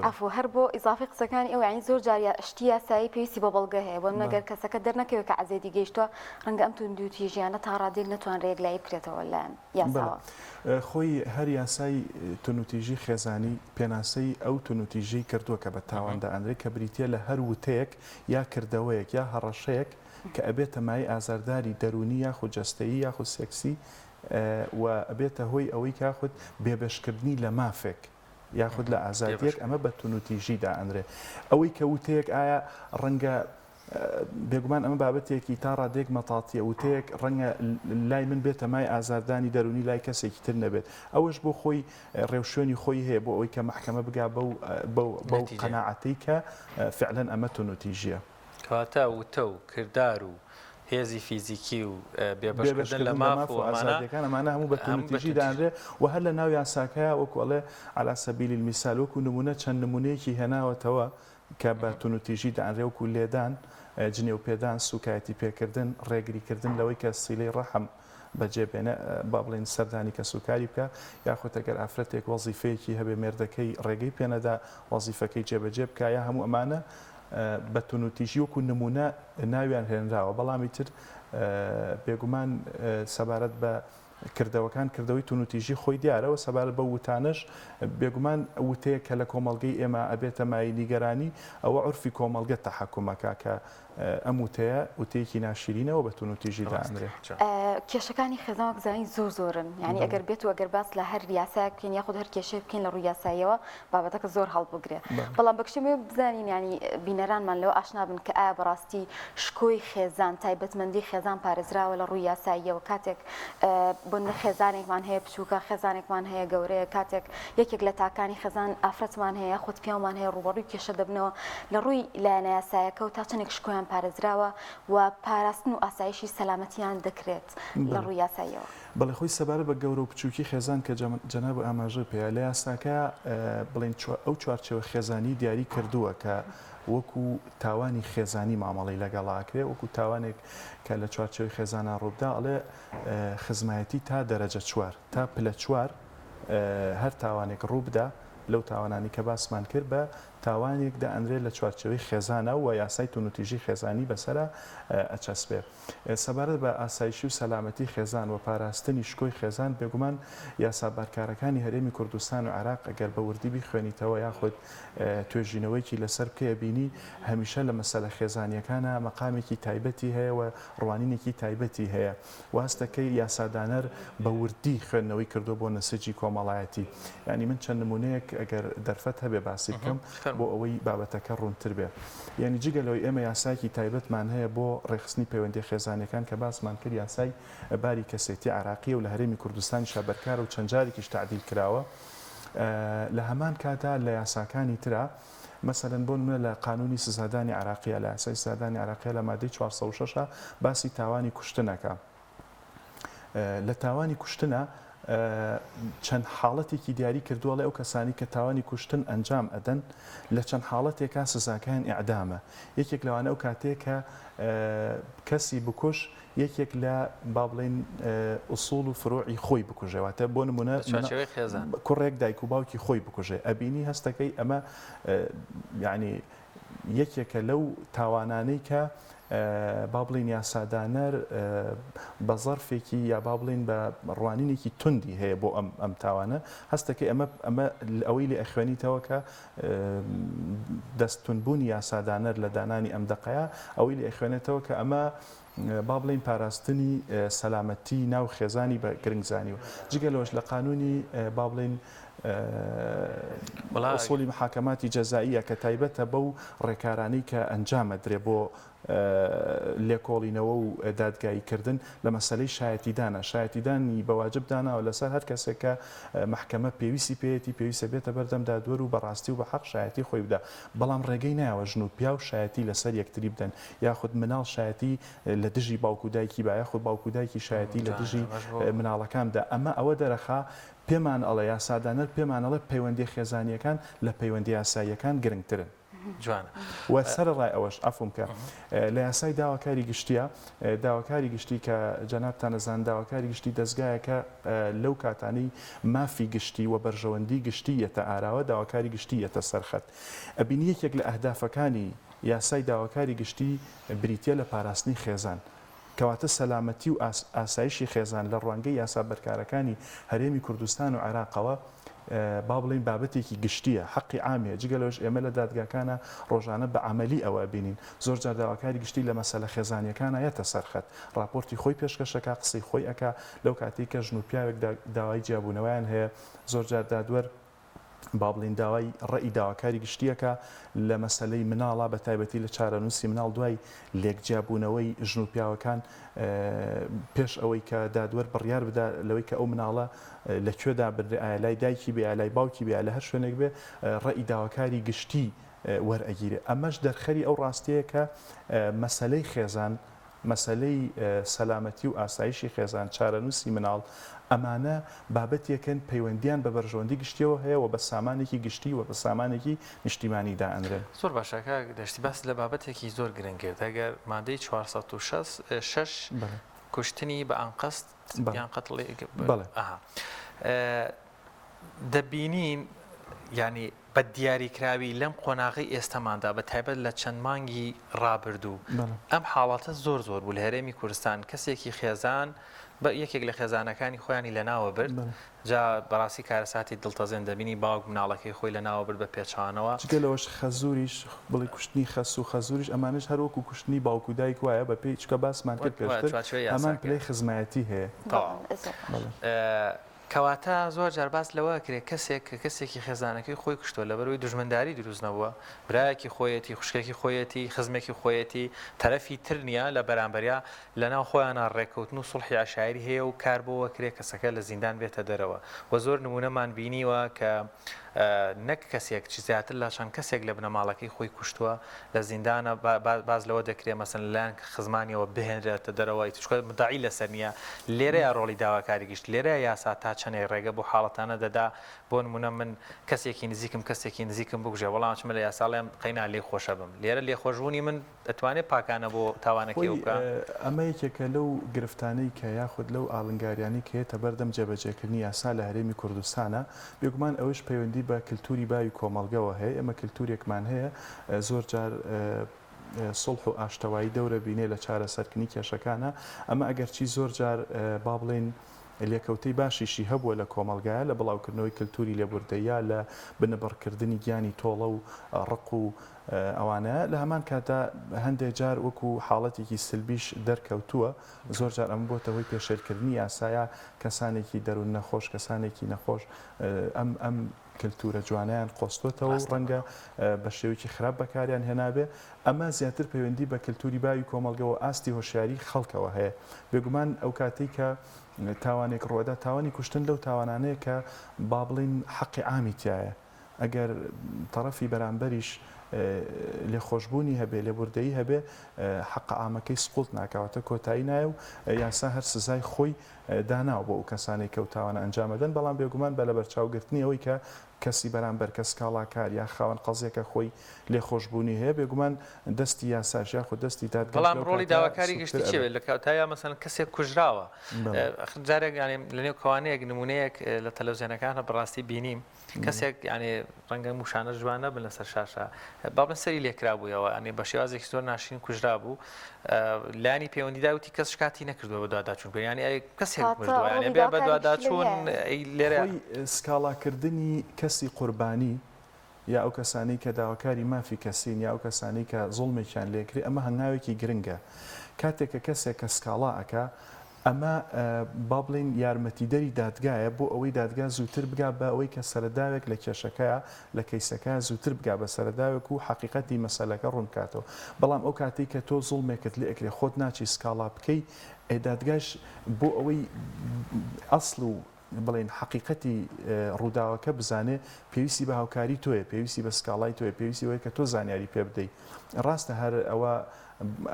ئەفۆ هەر بۆ ئیزافی قسەکانی ئەو یعنی زۆر جار شتی یاسایی پێویستی بە بەڵگە هەیە بۆ نەگەر کەسەکە دەرنەکەوێت کە عەزێتی گەیشتووە ڕەنگە ئەم تونوتیژیانە تا ڕادێک نەتوانرێت لای بکرێتەوە لایەن یاساوە. خۆی هەر یاسای تونوتیژی خێزانی پێناسەی ئەو تونوتیژی کردووە کە بە تاواندا ئەندرێت کە بریتە لە هەر وتەیەک یا کردەوەیەک یا هەڕەشەیەک کە ئەبێتە مای ئازارداری دەرونی یاخود جەستەیی یاخود سێکسی و ئەبێتە هۆی ئەوەی کاخود بێبەشکردنی لە مافێک یاخود لە ئازادیەک ئەمە بە تونوتیژیدا ئەندرێ ئەوەی کە وتەیەک ئایا ڕەنگە بێگومان ئەمە بابەتێکی تا ڕادێک مەتاتیە وتەیەک ڕەنگە لای من بێتە مای ئازاردانی دەرونی لای کەسێکی تر نەبێت ئەوەش بۆ خۆی ڕێوشێنی خۆی هەیە بۆ ئەوەی کە محکەمە بگا بەو قەناعەتەی کە فعلەن ئەمە تونوتیژیە کەواتە وتە و کردار و هێزی فیزیکی و بێبەشکردن لە ماف و ئازادیەکان ئەمانە هەموو بە تونوتیژی دانرێ و هەر لە ناو یاساکەیە وەکو ئەڵێ عەلا سەبیلی المثال وەکو نمونە چەند نمونەیەکی هێناوەتەوە کە بە تونوتیژی دانرێ وەکو لێدان جنێ و پێدان سوکایەتی پێکردن ڕێگریکردن لەوەی کە سیلەی ڕەحم بەجێبێنە با بڵێن سەردانی کە سوکاری بکە یاخۆ ئەگەر ئافرەتێک وەزیفەیەکی هەبێ مێردەکەی ڕێگەی پێنەدا وەزیفەکەی جێبەجێ بکە یا هەموو ئەمانە بە تونوتیژی وەکو نمونە ناویان هێنراوە بەڵامی تر بێگومان سەبارەت بە کردەوەکان کردەوەی تونوتیژی خۆی دیارەوە سەبارەت بە وتانش بێگومان وتەیە کە لە کۆمەڵگەی ئێمە ئەبێتە مای نیگەرانی ئەوە عورفی کۆمەڵگە تەحەکومەکە کە ئەم وتەیە وتەیەکی ناشرینەوە بە تونوتیژی دانرێ کێشەکانی خێزانێک زانی زۆرن یعنی ئەگەر بێت و ئەگەر باس لە هەر یاسایەک بکەین یاخود هەر کێشەیە بکەین لە ڕووی یاساییەوە بابەتەکە زۆر هەڵبگرێت بەڵام بەکشێمێ بزانین ینی بینەرانمان لەوە ئاشنا بن کە ئایا بەڕاستی شکۆی خێزان تایبەتمەندی خێزان پارێزراوە لە ڕووی یاساییەوە کاتێک بۆ خێزانێکمان هەیە بچووکە خێزانێکمان هەیە گەورەیە کاتێک یەکێک لە تاکانی خێزان ئافرەتمان هەیە خۆت پیامان هەیە ڕوبەڕووی کێشە دەبنەوە لە ڕووی لایەنە یاساییەکە و تا چەندێک شکۆیان پارێزراوە و پاراستن و ئاسایشی سەلامەتیان دەکرێت لە ڕووی یاساییەوە بەڵێ خۆی سەبارەت بە گەورە و بچووکی خێزان کە جەناب ئاماژە پێیا لە یاساکە بڵێن ئەو چوارچێوە خێزانی دیاری کردووە کە وەکو تاوانی خێزانی مامەڵی لەگەڵاکرێ وەکو تاوانێک کە لە چوارچێوی خێزانە ڕووبدا ئەڵێ خزمایەتی تا دەرەجە 4 تا پلە 4 هەر تاوانێک ڕووبدا لەو تاوانانی کە باسمان کرد بە تاوانێک دەئەندرێت لە چوارچێوەی خێزانە و یاسای تونوتیژی خێزانی بەسەرە ئەچەسبێ سەبارەت بە ئاسایشی و سەلامەتی خێزان و پاراستنی شکۆی خێزان بێگومان یاسا بارکارەکانی هەرێمی کوردستان و عێراق ئەگەر بە وردی بیخوێنیتەوە یاخود توێژینەوەیکی لەسەر بکەیە بینی هەمیشە لە مەسەلە خێزانیەکانە مەقامێکی تایبەتی هەیە و ڕوانینێکی تایبەتی هەیە واستەکەی یاسادانەر بە وردی خوێندنەوەی کردو بۆ نسجی کۆمەڵایەتی ینی من چەند نمونەیەک ئەگەر دەرفەت هەبێ باسی بکەم بۆ ئەوەی بابەتەکە ڕوونتر بێ یعنی جگەلەوەی ئێمە یاساکی تایبەتمان هەیە بۆ ڕێخستنی پەیوەندی خێزانەکان کە باسمان کرد یاسای باری کەسێتی عراقی و لە هەرێمی کوردستانی شابەرکار و چەند جارێکیش تعدیل کراوە لە هەمان کاتا لە یاساکانی ترا مثلا بۆ نمونە لە قانونی سزادانی عراقیە لە یاسای سزادانی عراقیە لە مادەی 406 باسی تاوانی کوشتنەکە لە تاوانی کوشتنە چەند حاڵەتێکی دیاری کردووە لە ئەو کەسانی کە تاوانی کوشتن ئەنجام ئەدەن لە چەند حاڵەتێکا سزاکان ئیعدامە یەکێک لەوانە ئەو کاتێک کە کەسی بکوش یەکێک لە با بڵێن ئوسوڵ و فروعی خۆی بکوژێواتە بۆ نمونە کوڕێک دایک و باوکی خۆی بکوژێ ئەبینی هەستەکەی ئەمە یعنی یەکێکە لەو تاوانانەی کە با بڵین یاسادانەر بە زەرفێکی یا با بڵین بە ڕوانینێکی توندی هەیە بۆ ئەم تاوانە هەستەکەی ئەمە ئەوەی لێ ئەخوێنیتەوە کە دەستتونبوونی یاسادانەر لە دانانی ئەم دەقەیە ئەوەی لێ ئەخوێنێتەوە کە ئەمە با بڵین پاراستنی سەلامەتی ناو خێزانی بە گرنگزانی و جگەلەوەش لە قانونی با بڵین ئوسوڵی محاکەماتی جەزائیە کە تایبەتە بەو ڕێکارانەی کە ئەنجامە درێ بۆ لێکۆڵینەوە و دادگاییکردن لە مەسەلەی شایەتیدانە شایەتیدانی بەواجب داناوە لەسەر هەر کەسێک کە محکەمە پێویستی پێیەتی پێویستە بێتە بەردەم دادوەر و بەڕاستی و بە حەق شایەتی خۆی بدا بەڵام ڕێگەی نایەوە ژن و پیا و شایەتی لەسەر یەکتری بدەن یاخود مناڵ شایەتی لە دژی باوکو دایکی با یاخود باوکو دایکی شایەتی لە دژی مناڵەکاندا ئەمە ئەوە دەرەخا پێمان ئەڵێ یاسادانەر پێمان ئەڵێ پەیوەندی خێزانیەکان لە پەیوەندی یاساییەکان گرنگترن جوانە و سەرڕای ئەوەش ئەفم کە لە یاسای داواکاری گشتیە داواکاری گشتی کە جەنابتان نەزان داواکاری گشتی دەستگایەکە لەو کاتانەی مافی گشتی و بەرژەوەندی گشتی یەتە ئاراوە داواکاری گشتی یەتە سەرخەت ئەبینی یەکێک لە ئەهدافەکانی یاسای داواکاری گشتی بریتە لە پاراستنی خێزان کەواتە سەلامەتی و ئاسایشی خێزان لە ڕوانگەی یاسا بەرکارەکانی هەرێمی کوردستان و عێراقەوە با بڵین بابەتێکی گشتیە حەقی عامێ جگەلەوەش ئێمە لە دادگاکانە ڕۆژانە بە عملی ئەوە بینین زۆر جار داواکاری گشتی لە مەسەلە خێزانیەکانە یەتە سەرخەت راپۆرتی خۆی پێشکەشەکە قسەی خۆی ئەکا لەو کاتێک کە ژن و پیاوێک داوای جیابوونەوەیان هەیە زۆر جار دادوەر با بڵین داوای ڕێی داواکاری گشتیەکە لە مەسلەی مناڵە بە تایبەتی لە چارەنووسی مناڵ دوای لێکجیابوونەوەی ژن و پیاوەکان پێش ئەوەی کە دادوەر بڕیار بدا لەوەی کە ئەو مناڵە لەکوێدا بردێ ئایا لای دایکی بێ لای باوکی بێ لە هەر شوێنێک بێ ڕێی داواکاری گشتی وەرئەگیرێ. ئەمەش دەرخەری ئەو ڕاستەیە کە مەسلەی خێزان مەسلەی سەلامەتی و ئاسایشی خێزان چارەنووسی مناڵ ئەمانە بابەتێکن پەیوەندیان بە بەرژەوەندی گشتیەوە هەیە و بە سامانێکی گشتی و بە سامانێکی نیشتیمانی دائەنرێن. زۆر باشەکە دەشتی باس لە بابەتێکی زۆر گرنگێت ئەگەر مادەی 406 کوشتنی بە ئەنقەست یان قەتڵی دەبینین ینی بە دیاریکراوی لەم قۆناغی ئێستەماندا بە تایبەت لە چەند مانگی ڕابردوو ئەم حاڵاتە زۆر بوو لە هەرێمی کوردستان کەسێکی خێزان بە یەکێک لە خێزانەکانی خۆیانی لەناوە برد جا بەڕاستی کارەساتی دڵتەزێن دەبینی باوک مناڵەکەی خۆی لەناوە برد بە پێچانەوە جگەلەوەش خەزوریش بڵی کوشتنی خەس و خەزوریش ئەمانش هەروەکو کوشتنی باوکو دایک وایە بە پێی چکە باسمان کرد پێشتر ئەمان پلەی خزمایەتی هەیە. کەواتە زۆر جارباس لەوە کرێ کەسێک کە کەسێکی خێزانەکەی خۆی کوشتووە لەبەرەوەی دژمەنداری دروست نەبووە برایەکی خۆیەتی خوشکێکی خۆیەتی خزمێکی خۆیەتی تەرەفی تر نییە لە بەرامبەریا لەناو خۆیانە ڕێکەوتن و سوڵحی عشایری هەیە و کار بۆەوە کرێ کەسەکە لە زیندان بێتە دەرەوە و زۆر نمونەمان بینیوە کە نەک کەسێک چ زیاتر لە چەند کەسێک لە بنەماڵەکەی خۆی کوشتووە لە زیندانە باز لەوە دەکرێت مەسەن لەلایەن خزمانیەوە بهێنرێتە دەرەوە چکە مدعی لەسەر نییە لێرەیە ڕۆڵی داواکاری گشت لێرە یاسا تا چەندێک ڕێگە بۆ حاڵەتانە دەدا بۆ نمونە من کەسێکی نزیکم بگوژێ وەڵام چمە لە یاساڵێم قەینا لێ خۆشە بم لێرە لێخۆشبوونی من دەتوانێت پاکانە بۆ تاوانەکەی وکە ئەمە یەکێکە لەو گرفتانەی کە یاخود لەو ئاڵنگاریانی کە هێتە بەردەم جێبەجێکردنی یاسا لە هەرێمی کوردستانە بێگومان ئەوش پەیوەندی بە کللتوری باوی کۆمەڵگەوە هەیە ئەمە کللتورێکمان هەیە زۆر جار سڵح و ئاشتەوایی دەورە بینێ لە چارەسەرکردنی کێشەکانە ئەمە ئەگەرچی زۆر جار با بڵێن لێکەوتەی باشیشی هەبووە لە کۆمەلگایە لە بڵاوکردنەوەی کللتوری لێبوردەیە لە بنەبڕکردنی گیانی تۆڵە و ڕق و ئەوانە لە هەمان کاتا هەندێک جار وەکو حاڵەتێکی سلبیش دەرکەوتووە زۆر جار ئەم بۆتەوەی پێشێرکردنی یاسایە کەسانێکی دەروون نەخۆش کەسانێکی نەخۆش ئەم کللتورە جوانیان قۆستۆتەوە و ڕەنگە بە شێوەیەکی خراپ بەکاریان هێنابێ ئەمە زیاتر پەیوەندی بە کللتوری باوی کۆمەلگەوە ئاستی هۆشیاری خەڵکەوە هەیە بێگومان ئەو کاتێک کە تاوانێک ڕۆدا تاوانی کوشتن لەو تاوانانەیە کە با بڵین حەقی عامی تایە ئەگەر تەرەفی بەرامبەریش لێخۆشببوونی هەبێ لێبوردەیی هەبێ حەق ئامەکەی سقوڵ ناکەواتە کۆتایی نایە و یاسا هەر سزای خۆی داناو بۆ ئەو کەسانێک کەوتاوانە ئەنجامەدەن بەڵام بێگومان بە لە بەرچاوگرتنی ئەوەی کە کەسی بەرامبەر کەس کاڵاکار یا خاوەن قەزێکە خۆی لێخۆشببوونی هەیە بێگومان دەستی یاساش یا خۆ دەستی دادگا بەڵام ڕۆڵی داواکاری گشتی چێت لە کاتایە مەسەن کەسێک کوژراوە جارێک لەنێو کەوانەیەک نمونەیەک لە تەلەڤیزیۆنەکانە بەڕاستی بینیم کەسێک ینی ڕەنگە موشانە جوانە بن لەسەر شاشە بابن سەری لێکرا بوویەوە ئەنی بە شێوازێکی زۆر ناشرین کوژرا بوو لانی پەیوەندیداوتی کەس شکاتی نەکردووە بە دوواداچوون ینی کەسێک مردووە بێ بە دوواداچوون لێرە سکاڵاکردنی کەسی قوربانی یا ئەو کەسانی کە داواکاری مافی کەسین یا ئەو کەسانی کە زوڵمێکیان لێکری ئەمە هەنگاوێکی گرنگە کاتێک کە کەسێک کە سکاڵا ئەکا ئەمە با بڵین یارمەتیدەری دادگایە بۆ ئەوەی دادگا زووتر بگا بە ئەوەی کە سەرداوێک لە کێشەکەیە لە کەیسەکە زووتر بگا بە سەرداوێک و حقیقەتی مەسەلەکە ڕوونکاتەوە بەڵام ئەو کاتێک کە تۆ زوڵمێکت لێ ئەکرێ خۆت ناچی سکاڵا بکەی دادگاش بۆ ئەوەی ئەسڵ و بڵێن حقیقەتی ڕووداوەکە بزانێ پێویستی بە هاوکاری تۆیە پێویستی بە سکاڵای تۆیە پێویستی وەیە کە تۆ زانیاری پێ بدەیت ڕاستە هەر ئەوە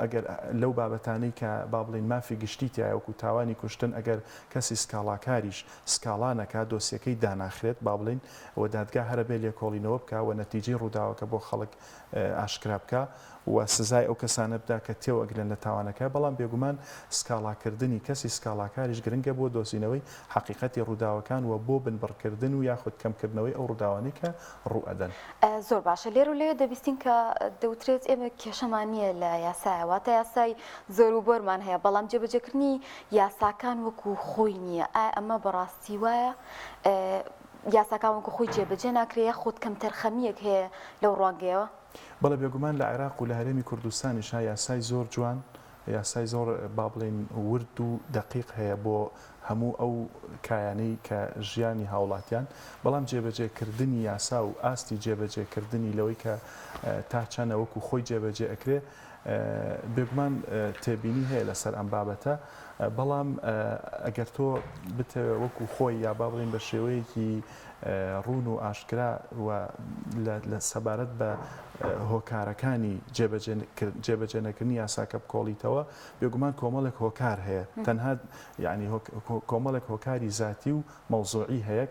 ئەگەر لەو بابەتانەی کە با بڵین مافی گشتی تایەوەکو تاوانی کوشتن ئەگەر کەسی سکاڵاکاریش سکاڵانەکە دۆسیەکەی داناخرێت با بڵین ئەوە دادگا هەرە بێ لێکۆڵینەوە بکە و نەتیجەی ڕووداوەکە بۆ خەڵک ئاشکرا بکە و سزای ئەو کەسانە بدا کە تێوەگرن لە تاوانەکە بەڵام بێگومان سکاڵاکردنی کەسی سکاڵاکاریش گرنگە بۆ دۆزینەوەی حقیقەتی ڕووداوەکان و بۆ بنبڕکردن و یاخود کەمکردنەوەی ئەو ڕووداوانەی کە ڕوئەدەن زۆر باشە لێر و لێ دەبیستین کە دەوترێت ئێمە کێشەمانیە لە یاسایەواتە یاسای زۆر و بۆرمان هەیە بەڵام جێبەجێکردنی یاساکان وەکو خۆی نییە ئەمە بەڕاستی وایە یاساکان وەکو خۆی جێبەجێ ناکرێ خۆت کەم تەرخەمیەک هەیە لەو ڕوانگەیەوە بەڵێ بێگومان لە عێراق و لە هەرێمی کوردستانیش یاسای زۆر جوان یاسای زۆر با بڵێن ورد و دقیق هەیە بۆ هەموو ئەو کایانەی کە ژیانی هاوڵاتیان بەڵام جێبەجێکردنی یاسا و ئاستی جێبەجێکردنی لەوەی کە تا چەنە وەکو خۆی جێبەجێ ئەکرێ بێگومان تێبینی هەیە لەسەر ئەم بابەتە بەڵام ئەگەر تۆ بتەوێ وەکو خۆی یا با بڵین بە شێوەیەکی ڕوون و ئاشکرا و لە سەبارەت بە هۆکارەکانی جێبەجێنەکردنی یاساکە بکۆڵیتەوە بێگومان کۆمەڵێک هۆکار هەیە تەنها یعنی کۆمەڵێک هۆکاری زاتی و مەوزوعی هەیە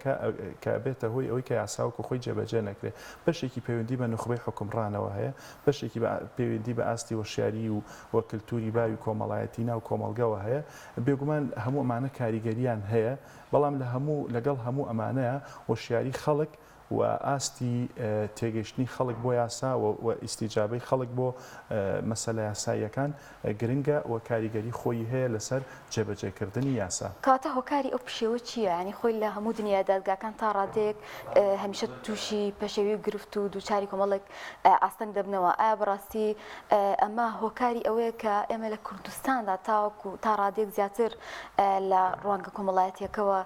کە بێتە هۆی ئەوەی کە یاساوکو خۆی جێبەجێ نەکرێت بەشێکی پەیوەندی بە نخبەی حکومڕانەوە هەیە بەشێکی پەیوەندی بە ئاستی وەشیاری و وەکلتوری باوی کۆمەڵایەتی ناو کۆمەڵگەوە هەیە بێگومان هەموو ئەمانە کاریگەریان هەیە بەڵام لەگەڵ هەموو ئەمانەیە وەشیاری خەڵک و ئاستی تێگەشتنی خەڵک بۆ یاسا و ئیسیجابەی خەڵک بۆ مەسەلە یاساییەکان گرنگە و کاریگەری خۆی هەیە لەسەر جێبەجێکردنی یاسا. کاتە هۆکاری ئەو پشێوە چییە؟ ینی خۆی لە هەموو دنیا دادگاکان تا ڕادێک هەمیشە تووشی پەشێوی گرفت و دووچاری کۆمەڵێک ئاستەنگ دەبنەوە. ئایا بەڕاستی ئەمە هۆکاری ئەوەیە کە ئێمە لە کوردستاندا تاوەکو تا ڕادێک زیاتر لە ڕوانگە کۆمەڵایەتیەکەوە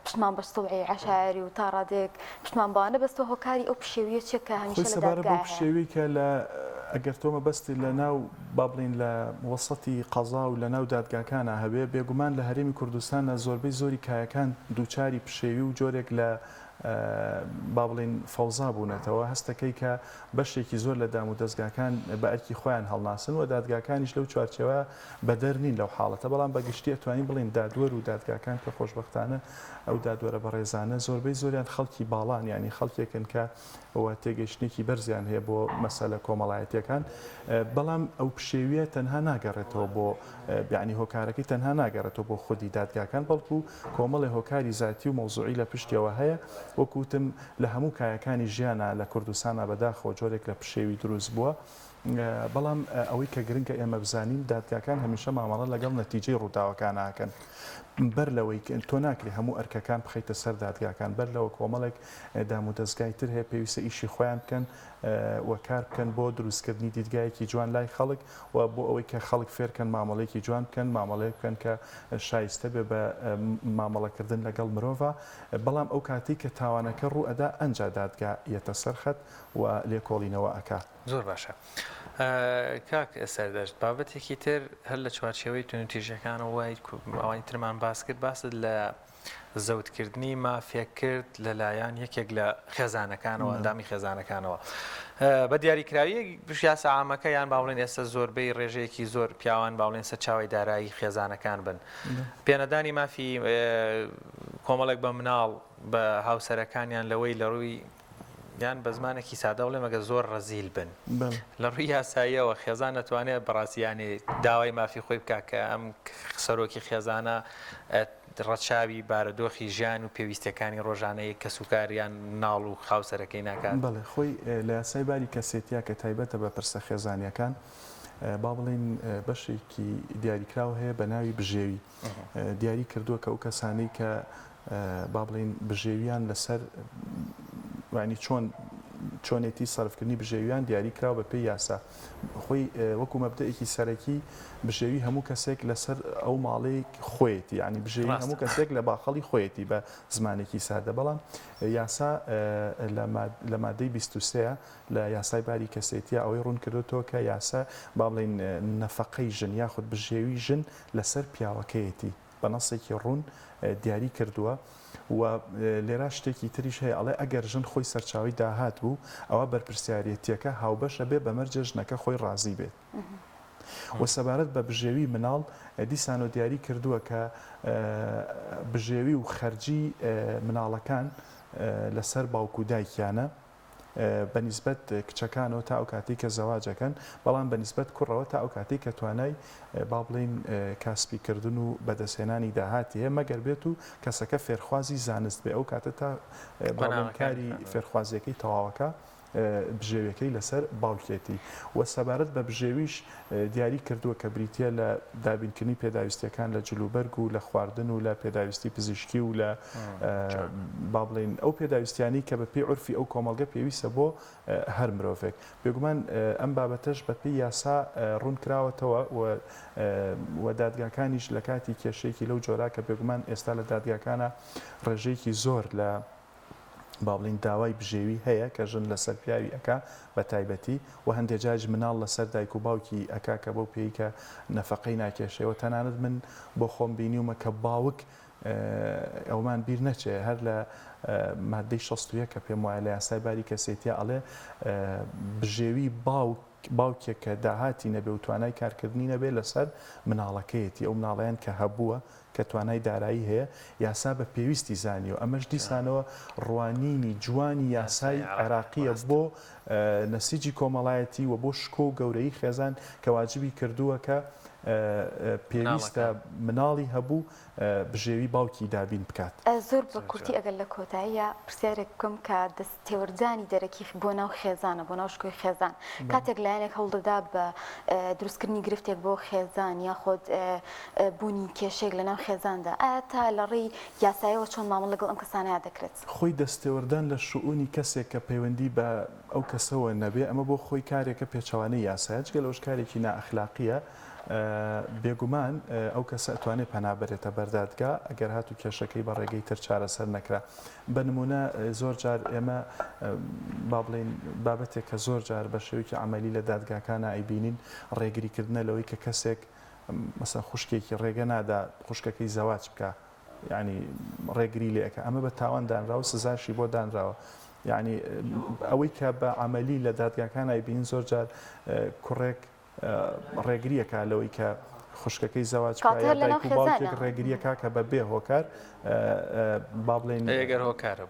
پشتمان بە سەوعی عەشایری و تا ڕادێک پشتمان بانە بەستە هۆکاری ئەو پشێویە چیە کە هەمیشە لە دادگا هەیە؟ پشێوی کە لە ئەگەر تۆمە بەستی لە ناو با بڵین لە وەسەتی قەزا و لە ناو دادگاکانە هەبێ بێگومان لە هەرێمی کوردستانە زۆربەی زۆری کایەکان دووچاری پشێوی و جۆرێک لە با بڵین فەوزا بوونەتەوە هەستەکەی کە بەشێکی زۆر لە دام و دەستگاکان بە ئەرکی خۆیان هەڵناسن و دادگاکانیش لەو چوارچێوە بەدەر نین لەو حاڵەتە بەڵام بەگشتی ئەتوانین بڵین دادوەر و دادگاکان کە خۆشبەختانە ئەو دادوەرە بەڕێزانە زۆربەی زۆریان خەڵکی باڵان ینی خەڵکێکن کە ئەوە تێگەشتێکی بەرزیان هەیە بۆ مەسەلە کۆمەڵایەتیەکان بەڵام ئەو پشێویە تەنها ناگەڕێتەوە بۆ یعنی هۆکارەکەی تەنها ناگەڕێتەوە بۆ خودی دادگاکان بەڵکو کۆمەڵی هۆکاری زاتی و مەوزوعی لە پشتیەوە هەیە وەکوتم لە هەموو کایەکانی ژیانە لە کوردستانە بەداخەوە جۆرێک لە پشێوی دروست بووە بەڵام ئەوەی کە گرنگە ئێمە بزانین دادگاکان هەمیشە مامەڵە لەگەڵ نەتیجەی ڕووداوەکان ناکەن بەر لەوەی تۆ ناکری هەموو ئەرکەکان بخەیتە سەر دادگاکان بەر لەوە کۆمەڵێک دام و دەستگای تر هەیە پێویستە ئیشی خۆیان بکەن و کار بکەن بۆ دروستکردنی دیدگایەکی جوان لای خەڵک و بۆ ئەوەی کە خەڵک فێرکەن مامەڵەیەکی جوان بکەن مامەڵەیە بکەن کە شایستە بێ بە مامەڵەکردن لەگەڵ مرۆڤ بەڵام ئەو کاتی کە تاوانەکە ڕوو ئەدا ئەنجا دادگا یەتە سەرخەت و لێکۆڵینەوە ئەکا. زۆر باشە. کاک سەردەشت بابەتێکی تر هەر لە چوارچێوەی تونوتیژەکانەوە وای ئەوانی ترمان باس کرد باست لە زەوتکردنی مافیەکرد لەلایەن یەکێک لە خێزانەکانەوە ئەندامی خێزانەکانەوە بە دیاریکراوی یاسا عامەکە یان باوڵێن ئێستا زۆربەی ڕێژەیەکی زۆر پیاوان باوڵێن سەرچاوی دارایی خێزانەکان بن پێنەدانی مافی کۆمەڵێک بە مناڵ بە هاوسەرەکانیان لەوەی لە ڕووی یان بە زمانێکی سادە بڵێ مەگە زۆر ڕەزیل بن لە ڕووی یاساییەوە خێزان نەتوانێت بەڕاستیانێ داوای مافی خۆی بکە کە ئەم سەرۆکی خێزانە ڕەچاوی بارەدۆخی ژیان و پێویستەکانی ڕۆژانەیە کە سوکاریان ناڵ و خاوسەرەکەی ناکات. بەڵێ خۆی لە یاسای باری کەسێتیا کە تایبەتە بە پرسە خێزانیەکان با بڵین بەشێکی دیاریکراوە هەیە بە ناوی بژێوی دیاری کردووە کە ئەو کەسانەی کە با بڵین بژێویان لەسەر ینی چۆنێتی سەرفکردنی بژێویان دیاری کراوە بە پێی یاسا خۆی وەکو مەبدەیەکی سەرەکی بژێوی هەموو کەسێک لەسەر ئەو ماڵەیەک خۆیەتی ینی بژێوی هەموو کەسێک لە باخەڵی خۆیەتی بە زمانێکی سادە بەڵام یاسا لە مادەی 23 لە یاسای باری کەسێتیە ئەوەی ڕوون کردوتەوە کە یاسا با بڵین نەفەقەی ژن یاخود بژێوی ژن لەسەر پیاوەکەیەتی بە نەسێکی ڕوون دیاری کردووە و لێرا شتێکی تریش هەیە ئەڵێ ئەگەر ژن خۆی سەرچاوی داهات بوو ئەوە بەرپرسیارەتیەکە هاوبەشە بێ بەمەرجە ژنەکە خۆی ڕازی بێت و سەبارەت بە بژێوی مناڵ دیسانۆ دیاری کردووە کە بژێوی و خەرجی مناڵەکان لەسەر باوکو دایکیانە بەنسبەت کچەکانەوە تا ئەو کاتی کە زەواجەکەن بەڵام بەنسبەت کوڕەوە تا ئەو کاتی کە توانای با بڵین کاسبیکردن و بەدەستهێنانی داهاتی هەیە مەگەر بێت و کەسەکە فێرخوازی زانست بێ ئەو کاتە تا باڵێنکاری فێرخوازیەکەی تەواوەکە بژێویەکەی لەسەر باوکێتی و سەبارەت بە بژێویش دیاری کردووە کە بریتە لە دابینکردنی پێداویستیەکان لە جلوبەرگ و لە خواردن و لە پێداویستی پزیشکی و لە با بڵێن ئەو پێداویستیانی کە بە پێی عورفی ئەو کۆمەڵگە پێویستە بۆ هەر مرۆڤێک بێگومان ئەم بابەتەش بە پێی یاسا ڕوون کراوەتەوە و دادگاکانیش لە کاتی کێشەیەکی لەو جۆرا کە بێگومان ئێستا لە دادگاکانە ڕێژەیەکی زۆر لە با بڵین داوای بژێوی هەیە کە ژن لەسەر پیاوی ئەکا بە تایبەتی و هەندێک جاج مناڵ لەسەر دایک و باوکی ئەکا کە بەو پێی کە نەفەقەی ناکێشەوە تەنانەت من بۆ خۆم بینیومە کە باوک ئەومان بیر نەچێ هەر لە مادەی 61 کە پێم وایە لە یاسای باری کەسێتیە ئەڵێ بژێوی باوکێک کە داهاتی نەبێ و توانای کارکردنی نەبێ لەسەر مناڵەکەیەتی ئەو مناڵیان کە هەبووە کە توانای دارایی هەیە یاسا بە پێویستی زانیەوە ئەمەش دیسانەوە ڕوانینی جوانی یاسای عێراقیە بۆ نەسیجی کۆمەڵایەتی و بۆ شکۆ و گەورەی خێزان کە واجبی کردووە کە پێویستە مناڵی هەبوو بژێوی باوکی دابین بکات زۆر بە کورتی ئەگەر لە کۆتاییە پرسیارێک بکەم کە دەستێوەردانی دەرەکی بۆ ناو خێزانە بۆ ناو شکۆی خێزان کاتێک لایەنێک هەوڵدەدا بە دروستکردنی گرفتێک بۆ خێزان یاخۆت بوونی کێشێک لە ناو خێزاندا ئایا تا لە ڕێی یاسایەوە چۆن مامەڵ لەگەڵ ئەم کەسانەیە دەکرێت خۆی دەستێوەردان لە شعونی کەسێک کە پەیوەندی بە ئەو کەسەوە نەبێ ئەمە بۆ خۆی کارێکە پێچەوانەی یاسایە جگە لەوش کارێکی نائەخلاقیە بێگومان ئەو کەسە ئەتوانێت پەنابەرێتە بەردادگا ئەگەر هاتو کێشەکەی بە ڕێگەی تر چارەسەر نەکرا بە نمونە زۆر جار ئێمە با بڵێن بابەتێک کە زۆر جار بە شێوەیەکی عملی لە دادگاکانە ئەیبینین ڕێگریکردنە لەوەی کە کەسێک مەسەن خوشکێکی ڕێگە نادا خوشکەکەی زەواج بکە یعنی ڕێگری لێەکە ئەمە بە تاوان دانراوە سزاشی بۆ دانراوە یعنی ئەوەی کە بە عملی لە دادگاکان ئەیبینین زۆر جار کوڕێک ڕێگریەکە لەوەی کە خوشکەکەی زەواج دایک و باوکێک ڕێگریەکە کە بە بێ هۆکار با بڵێن ئەگەر هۆکارە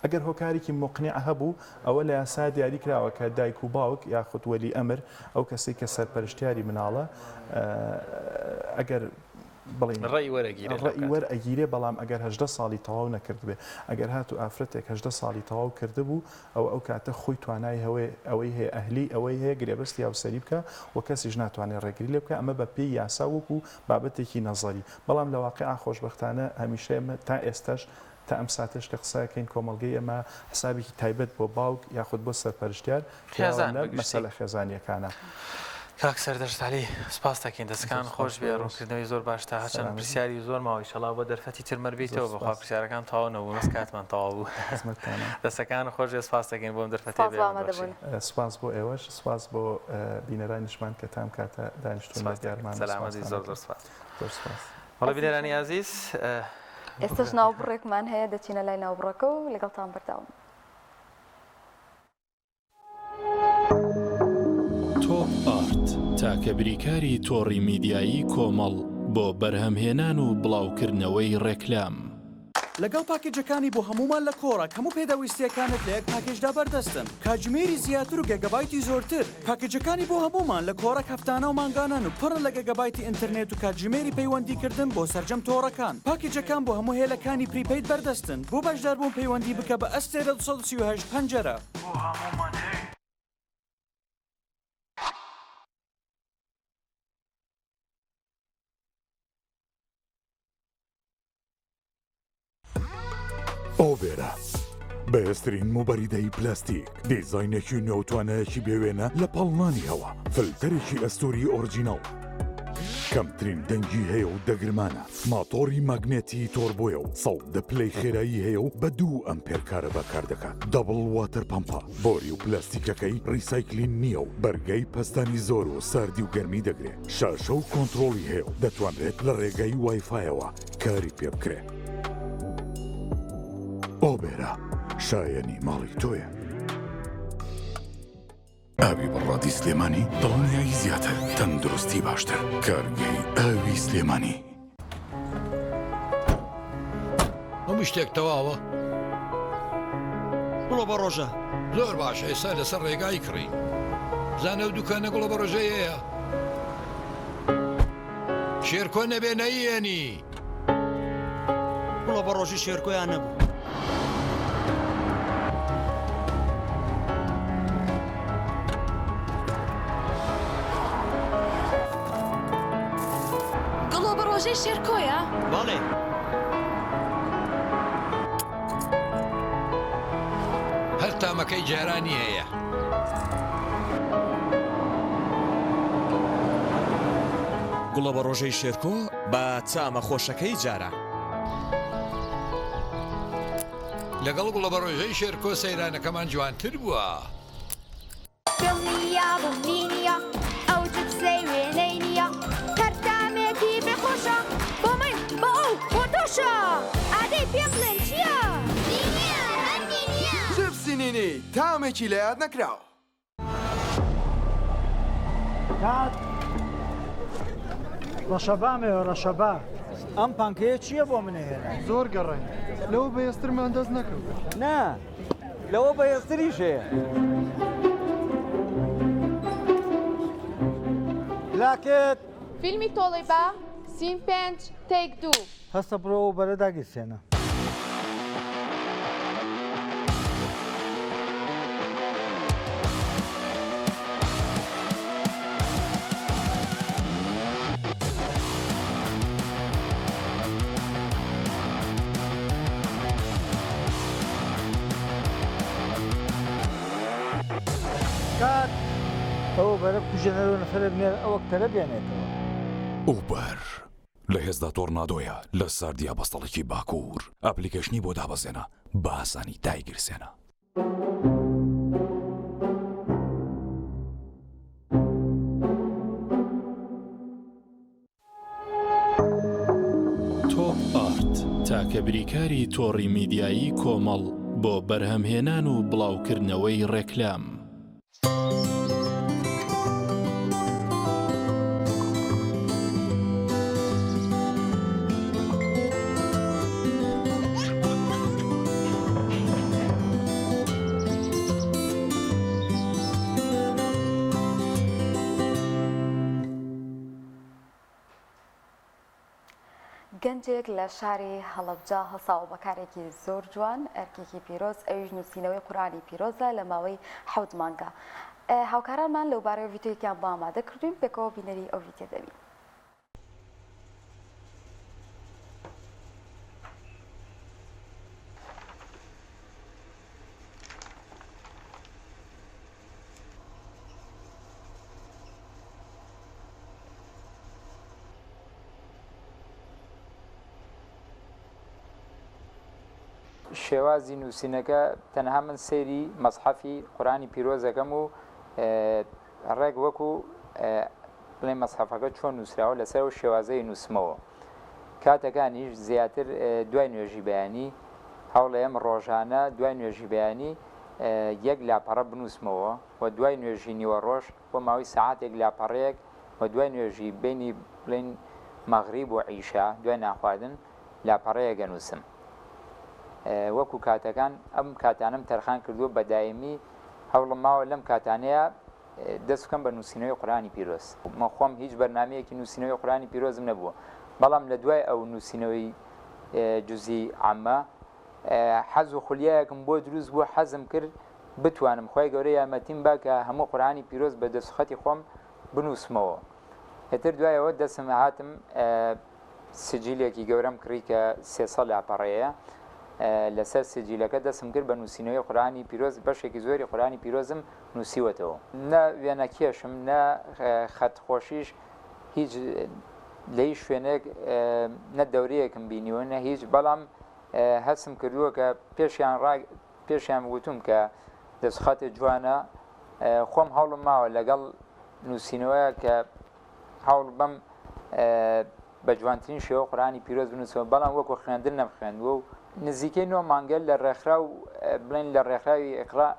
ئەگەر هۆکارێکی مقنع هەبوو ئەوە لە یاسا دیاری کراوە کە دایک و باوک یاخود وەلی ئەمر ئەو کەسێک کە سەرپەرشتیاری مناڵە ئەگەر بڵین ڕێی وەرئەگیرێ بەڵام ئەگەر 18 ساڵی تەواو نەکرد بێ ئەگەر هاتو ئافرەتێک 18 ساڵی تەواو کرده بوو ئەو کاتە خۆی توانای ئەوەی هەیە ئەهلی ئەوەی هەیە گرێبەستی هاوسەری بکە و کەسیش ناتوانێت ڕێگری لێ بکە ئەمە بە پێی یاسا وەکو بابەتێکی نەزەری بەڵام لە واقعا خۆشبەختانە هەمیشە تا ئێستاش تا ئەم ساتش کە قسەکەین کۆمەڵگەی ئەمە حسابێکی تایبەت بۆ باوک یاخود بۆ سەرپەرشتیار مەسەلە خێزانیەکانە. کاک سەردەشتالی سپاس دەکەین دەستکان خۆش بێ ڕوونکردنەوەی زۆر باشتە هەچەند پرسیاری زۆر ماوەی ئینشەڵا بۆ دەرفەتی ترمەربیتەوە بەخوا پرسیارەکان تەواو نەبوو مەس کاتمان تەواو بوو دەستەکان خۆش بێ سپاس دەکەین بۆم دەرفەتی بێ سپاس بۆ ئێوەش سپاس بۆ بینەرانیشمان کە تام کاتە دانیشتون دیارمان سەلامەتی زۆر زۆر سپاس وەڵا بینەرانی عەزیز ئێستاش ناوبڕێکمان هەیە دەچینە لای ناوبڕەکە و لەگەڵتان بەرداوم تۆپ ئارت تاکە بریکاری تۆڕی میدیایی کۆمەڵ بۆ بەرهەمهێنان و بڵاوکردنەوەی ڕێکلام لەگەڵ پاکێجەکانی بۆ هەمومان لە کۆڕە هەموو پێداویستیەکانت لە یەک پاکێجدا بەردەستن کاتژمێری زیاتر و گەگەبایتی زۆرتر پاکێجەکانی بۆ هەمومان لە کۆڕە هەفتانە و مانگانن و پڕ لە گەگەبایتی ئینتەرنێت و کاتژمێری پەیوەندیکردن بۆ سەرجەم تۆڕەکان پاکێجەکان بۆ هەموو هێلەکانی پریپەید بەردەستن بۆ بەشداربوون پەیوەندی بکە بە ئەستێرە 238 پەنجەرە بۆ هەمومان هەیە ئۆبێرە بەهێزترین موبەریدەی پلاستیک دیزاینێکی نێوتوانەیەکی بێوێنە لە پەڵنانی هەوا فلتەرێکی ئەستوری ئۆرجینەڵ کەمترین دەنگی هەیە و دەگرمانە ماتۆری ماگنێتی تۆربۆیە و 100 پلەی خێرایی هەیە و بە 2 ئەمپێر کارە بەکار دەکات دەبڵ واتەر پەمپە بۆری و پلاستیکەکەی ڕیسایکلین نییە و بەرگەی پەستانی زۆر و ساردی و گەرمی دەگرێت شاشە و کۆنتڕۆڵی هەیە و دەتوانرێت لە ڕێگەی وایفایەوە کاری پێ بکرێت ئۆبێرە شایەنی ماڵی تۆیە ئاوی بڕادی سلێمانی دڵنیایی زیاتر تەندروستی باشتر کارگەی ئاوی سلێمانی هەموو شتێک تەواوە گوڵە بە ڕۆژە زۆر باشە ئێستا لەسەر ڕێگای کڕی زانە و دوکانە گوڵە بە ڕۆژەیەیە شێرکۆ نەبێ نەیەنی گوڵە بە ڕۆژی شێرکۆیان نەبوو ڕۆژەی شێرکۆیە؟ بەڵێ. هەر تامەکەی جارانی هەیە. گوڵە بە ڕۆژەی شێرکۆ بە چامە خۆشەکەی جارە. لەگەڵ گوڵە بە ڕۆژەی شێرکۆ سەیرانەکەمان جوانتر بووە. دڵنیا بمبینیە ئەو جبسەی وێنەی نییە هەرتامێکی بخۆشە بۆ من بۆ ئەو بۆ تۆشە ئادەی پێ بڵێن چییە؟ جبسی نینی تامێکی لە یاد نەکراوە. ڕەشەبامێ ڕەشەبا ئەم پانکەیە چییە بۆ منێهێنا؟ زۆر گەڕێن لەوە بەهێزترمان دەست نەکەوت. نا لەوە بەهێزتریش هەیە. لاکێت فیلمی تۆڵی بە سین 5 تێک 2 هەستە بڕۆ و بەرە داگیرسێنە. کات ئەوە بەرە کوژێنەرەوە نەفرە بنێر ئەوە کتەرە بێنێتەوە. ئوبەر لە هێزدا تۆڕنادۆیە لە ساردیا بەستەڵێکی باکوور ئەپلیکەشنی بۆ دابەزێنە بە ئاسانی دایگیرسێنە. تۆپ ئارت تاکە بریکاری تۆڕی میدیایی کۆمەڵ بۆ بەرهەمهێنان و بڵاوکردنەوەی ڕێکلام. گەنجێک لە شاری هەڵەبجا هەساو بەکارێکی زۆر جوان ئەرکێکی پیرۆز ئەویش نووسینەوەی قورآنی پیرۆزە لە ماوەی 7 مانگە. هاوکارانمان لەوبارەی ڤیدیۆیەکیان بۆ ئامادە کردوین پێکەوە بینەری ئەو ڤیدیۆ دەبین. شێوازی نووسینەکە تەنها من سەیری مەسحەفی قورآنی پیرۆزەکەم و ڕێک وەکو بڵێ مەسحەفەکە چۆن نووسراوە لەسەر و شێوازەی نووسمەوە. کاتەکانیش زیاتر دوای نوێژی بەیانی هەوڵەیەم ڕۆژانە دوای نوێژی بەیانی یەک لاپەڕە بنووسمەوە و دوای نوێژی نیوەڕۆژ بۆ ماوەی سەعاتێک لاپەڕەیەک و دوای نوێژی بینی بڵێن مەغریب و عیشا دوای ناخواردن لاپەڕەیەک ئەنووسم. وەکو کاتەکان ئەم کاتانم تەرخان کردووە بە دایمی هەوڵم ماوە لەم کاتانەیە دەست بکەم بە نووسینەوەی قورآنی پیرۆز. مەخۆم هیچ بەرنامەیەکی نووسینەوەی قورآنی پیرۆزم نەبووە، بەڵام لە دوای ئەو نووسینەوەی جوزی عامە حەز و خولیایەکم بۆ دروست بووە حەزم کرد بتوانم خۆی گەورەی یارمەتیم با کە هەموو قورآنی پیرۆز بە دەستخەتی خۆم بنووسمەوە. هێتر دوایەوە دەستم هاتم سجیلێکی گەورەم کڕی کە 300 لاپەڕەیە لەسەر سجیلەکە دەستم کرد بە نووسینەوەی قورآنی پیرۆز بەشێکی زۆری قورآنی پیرۆزم نووسیوەتەوە. نە وێنە کێشم نە خەت خۆشیش هیچ لەی شوێنێک نە دەورەیەکم بینیوە نە هیچ، بەڵام هەستم کردووە کە پێشیان وتوم کە دەستخەتە جوانە خۆم هەوڵم ماوە لەگەڵ نووسینەوەیە کە هەوڵ بەم بە جوانترین شێوە قورآنی پیرۆز بنووسەوە، بەڵام وەکو خوێندن نەمخوێندووە و نزیکەی 9 مانگە لە ڕێکخرا و بڵێن لە ڕێکخراوی ئیقرا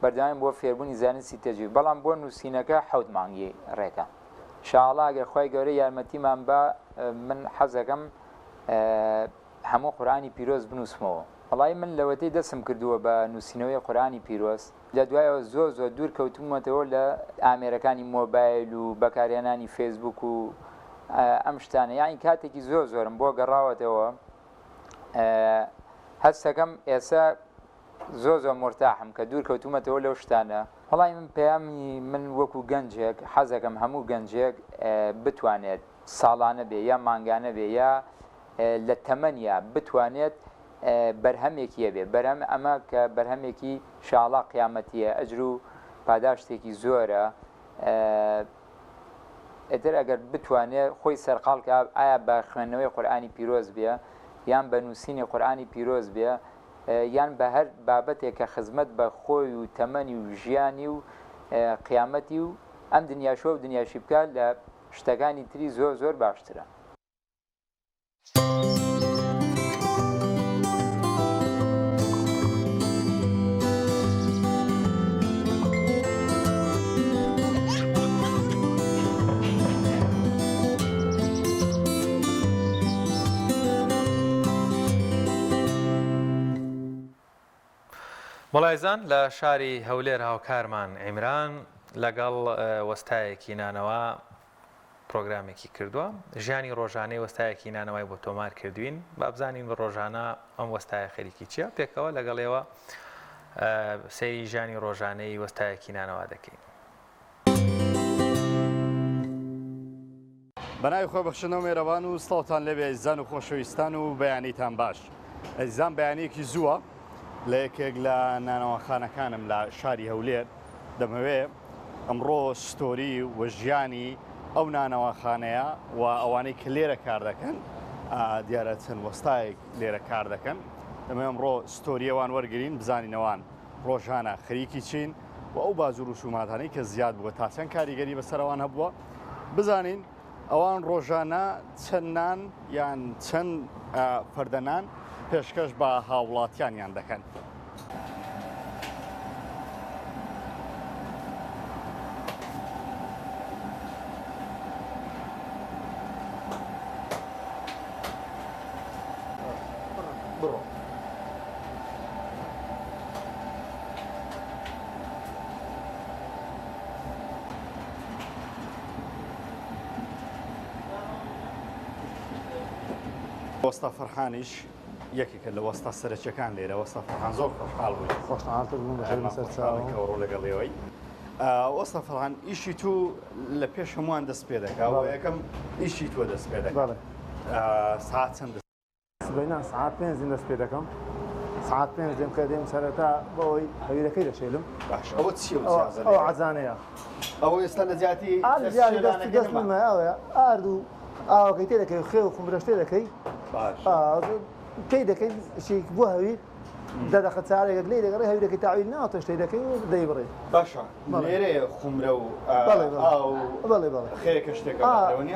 بەردەوام بۆ فێربوونی زانستی تەجوید، بەڵام بۆ نووسینەکە 7 مانگی ڕێکە. ئینشاءڵڵا ئەگەر خۆی گەورەی یارمەتیمان بە من حەزەکەم هەموو قورآنی پیرۆز بنووسمەوە. وەڵای من لەوەتەی دەستم کردووە بە نووسینەوەی قورآنی پیرۆز لە دوایەوە زۆر دوور کەوتومەتەوە لە ئامێرەکانی مۆبایل و بەکارهێنانی فێسبوک و ئەم شتانە، یانی کاتێکی زۆرم بۆ گەڕاوەتەوە. هەستەکەم ئێستا زۆر مرتاحم کە دوور کەوتومەتەوە لەو شتانە وڵی من پەیامی من وەکو گەنجێک حەزەکەم هەموو گەنجێک بتوانێت ساڵانە بێ یا مانگانە بێ یا لە تەمەنیا بتوانێت بەرهەمێکیە بێ بەرهەم ئەمە کە بەرهەمێکی شاڵا قیامەتیە ئەجر و پاداشتێکی زۆرە ئەتر ئەگەر بتوانێت خۆی سەرقاڵکە ئایا بە خوێندنەوەی قورئانی پیرۆز بێ یان بە نووسینی قورئانی پیرۆز بێ یان بە هەر بابەتێک کە خزمەت بە خۆی و تەمەنی و ژیانی و قیامەتی و ئەم دنیاشۆ و دنیاشی بکە لە شتەکانی تری زۆر زۆر باشترە. وڵایزان لە شاری هەولێر هاوکارمان عیمران لەگەڵ وەستایەکی نانەوە پرۆگرامێکی کردووە ژیانی ڕۆژانەی وەستایەکی نانەوەی بۆ تۆمار کردوین با بزانین بە ڕۆژانە ئەم وەستایە خەریکی چییە پێکەوە لەگەڵێەوە سەیری ژیانی ڕۆژانەی وەستایەکی نانەوە دەکەین. بەناوی خۆی بەخشنەوە مێرەوان و سڵاوتان لەبێ ئەزیزان و خۆشەویستان و بەیانیتان باش. ئەزیزان بەیانەیەکی زووە لە یەکێک لە نانەوەخانەکانم لە شاری هەولێر دەمەوێ ئەمڕۆ ستۆری و ژیانی ئەو نانەوەخانەیە و ئەوانەی کە لێرە کار دەکەن دیارە چەند وەستایەک لێرە کار دەکەن دەمەوێ ئەمڕۆ ستۆریەوان وەرگین بزانینەوان ڕۆژانە خەریکی چین و ئەو بازوور و شوماتانەی کە زیاد بووە تا چەند کاریگەری بەسەرەوان هەبووە بزانین ئەوان ڕۆژانە چەندان یان چەند فەردەنان پێشکەش بە هاوڵاتیانیان دەکەن. وەستا فەرحانیش یەکێکە لە وەستا سەرچەکان لێرە وەستا فەرحان زۆر خۆشحاڵ بووی خۆشحاڵڕۆ لەگەڵەوەی وەستا فەرحان ئیشی تو لە پێش هەمووان دەست پێ دەکا و یەکەم ئیشی تۆ دەست پێ دەکات ساعت چەند بەینا ساعت 5 دەست پێ دەکەم ساعت 5 دێم کە دێم سەرەتا بەوەی هەویرەکەی دەشێلم باش ئەوە چی ئەو عەزانەیە ئەوە ئێستا لە زیاتی دەست منمە ئەوەیە ئارد و ئاوەکەی تێ دەکەی خێ و خومرەش تێ دەکەی پێی دەکەی شێک بۆ هەویر دەدەخە چارێک لێ دەگەڕێ هەویرەکەی تاویل ناوتە شتێ دەکەی و دەیبڕێ باشە لێرەیە خومرە و بەڵێ خێرەکە شتێک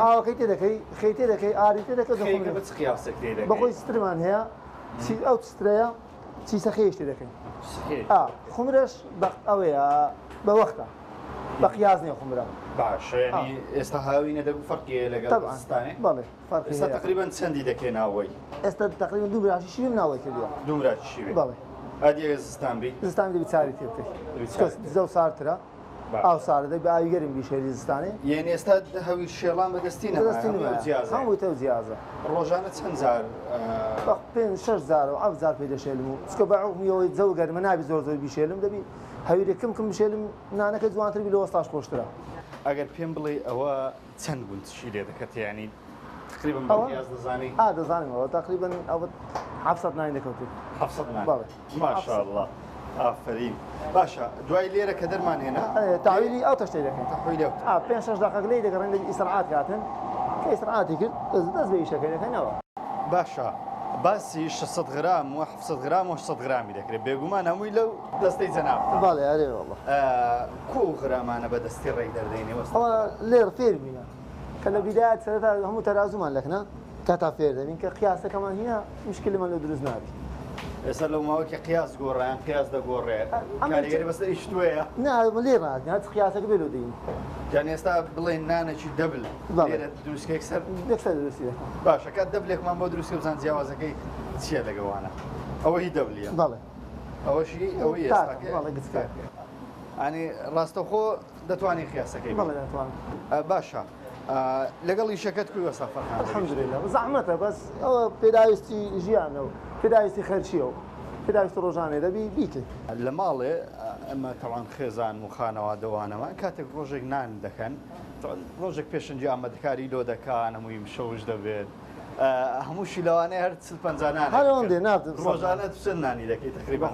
ئاوەکەی تێ دەکەی خەی تێ دەکەی ئاری تێ دەکەی بەخۆی سترمان هەیە ئەو سترەیە چیسە خێش تێ دەکەی خومرەش ئەوەیە بە وەختە بە قیاز نیە خومرە باش ینی ئێستا هاوینە دەبوو فەرقیە لەگەڵ ستانێ بەڵێ ئێستا تقریبان چەندی دەکەی ناوەی ئێستا تقریبان دوو براشی شیویم ناوەی کردووە دوو براشی شیوێ بەڵێ ئەدیێ زستان بی زستان دەبی چاری تێ بکەی زە و سارترە ئاو سارە دەبی ئاوی گەرم بیشێری زستانێ یعنی ئێستا هەوی شێڵان بەدەستی هەمووی تە جیازە ڕۆژانە چەند زار 6,000 و 7,000 پێ دەشێلم و چکە بەعمیەوەی جەو گەرمە نابی زۆر زۆر بیشێلم دەبی هەویرێکم کم بشێلم نانەکە جوانتر بی لە وەستاش خۆشترە ئەگەر پێم بڵێ ئەوە چەند بوون چی لێ دەکەت ینی تقریبا بەپیاز دەزانی دەزانم ئەوە تقریبا ئەوە 700 نان دەکەوت 700 نان ماشاءالله ئافرین باشە دوای لێرە کە دەرمان هێنا تاویلی ئەو تەشتێ دەکەن تەحویلی 5-6 دقیقە لێ دەگەڕێن لە ئیسراعات کاتن کە ئیسراعاتی کرد دەست بە ئیشەکەی دەکەنەوە باشە باسی 600 غرام و 700 غرام و 600 غرامی دەکرێت بێگومان هەمووی لەو دەستەی جەناب باڵێ ئەرێ وەڵڵە کو غرامانە بە دەستی ڕێک دەردەینێ ئەوە لێر فێر بینە کە لە بیدایەت سەرەتا هەموو تەرازومان لەکنە کاتا فێر دەبین کە قیاسەکەمان هەیە مشکلمان لە دروست نابی ئێستا لەو ماوەکە قیاس گۆڕیان قیاس دەگۆڕێت کاریگەری بەسەر ئیش توەیە لێر ناتین هەچ قیاسەکە بێ دەین جان ئێستا بڵێن نانێکی دەبل لێرە دروستکەی سەر دروستی باشە کات دەبلێکمان بۆ دروستکە بزان جیاوازەکەی چییە لەگەوانە ئەوە هی دەبلیە بەڵێ ئەوەشی ئەوەی ئێستا ئەنی ڕاستەخۆ دەتوانین قیاسەکەی باشە لەگەڵ ئیشەکەت کوی وەسا فەرحان الحەمدولیلا زەحمەتە بەس ئەوە پێداویستی ژیانە و پێداویستی خەرچیە و پێداویستی ڕۆژانێ دەبی بیکەیت لە ماڵێ ئەمە تەوان خێزان و خانەوادەوانەوە کاتێک ڕۆژێک نان دەکەن ڕۆژێک پێشنج ئامادەکاری لۆ دەکەن هەمووی شەوش دەبێت هەمووشی لەوانەیە هەر 50 ڕۆژانە چەند نانی دەکەیت تقریبا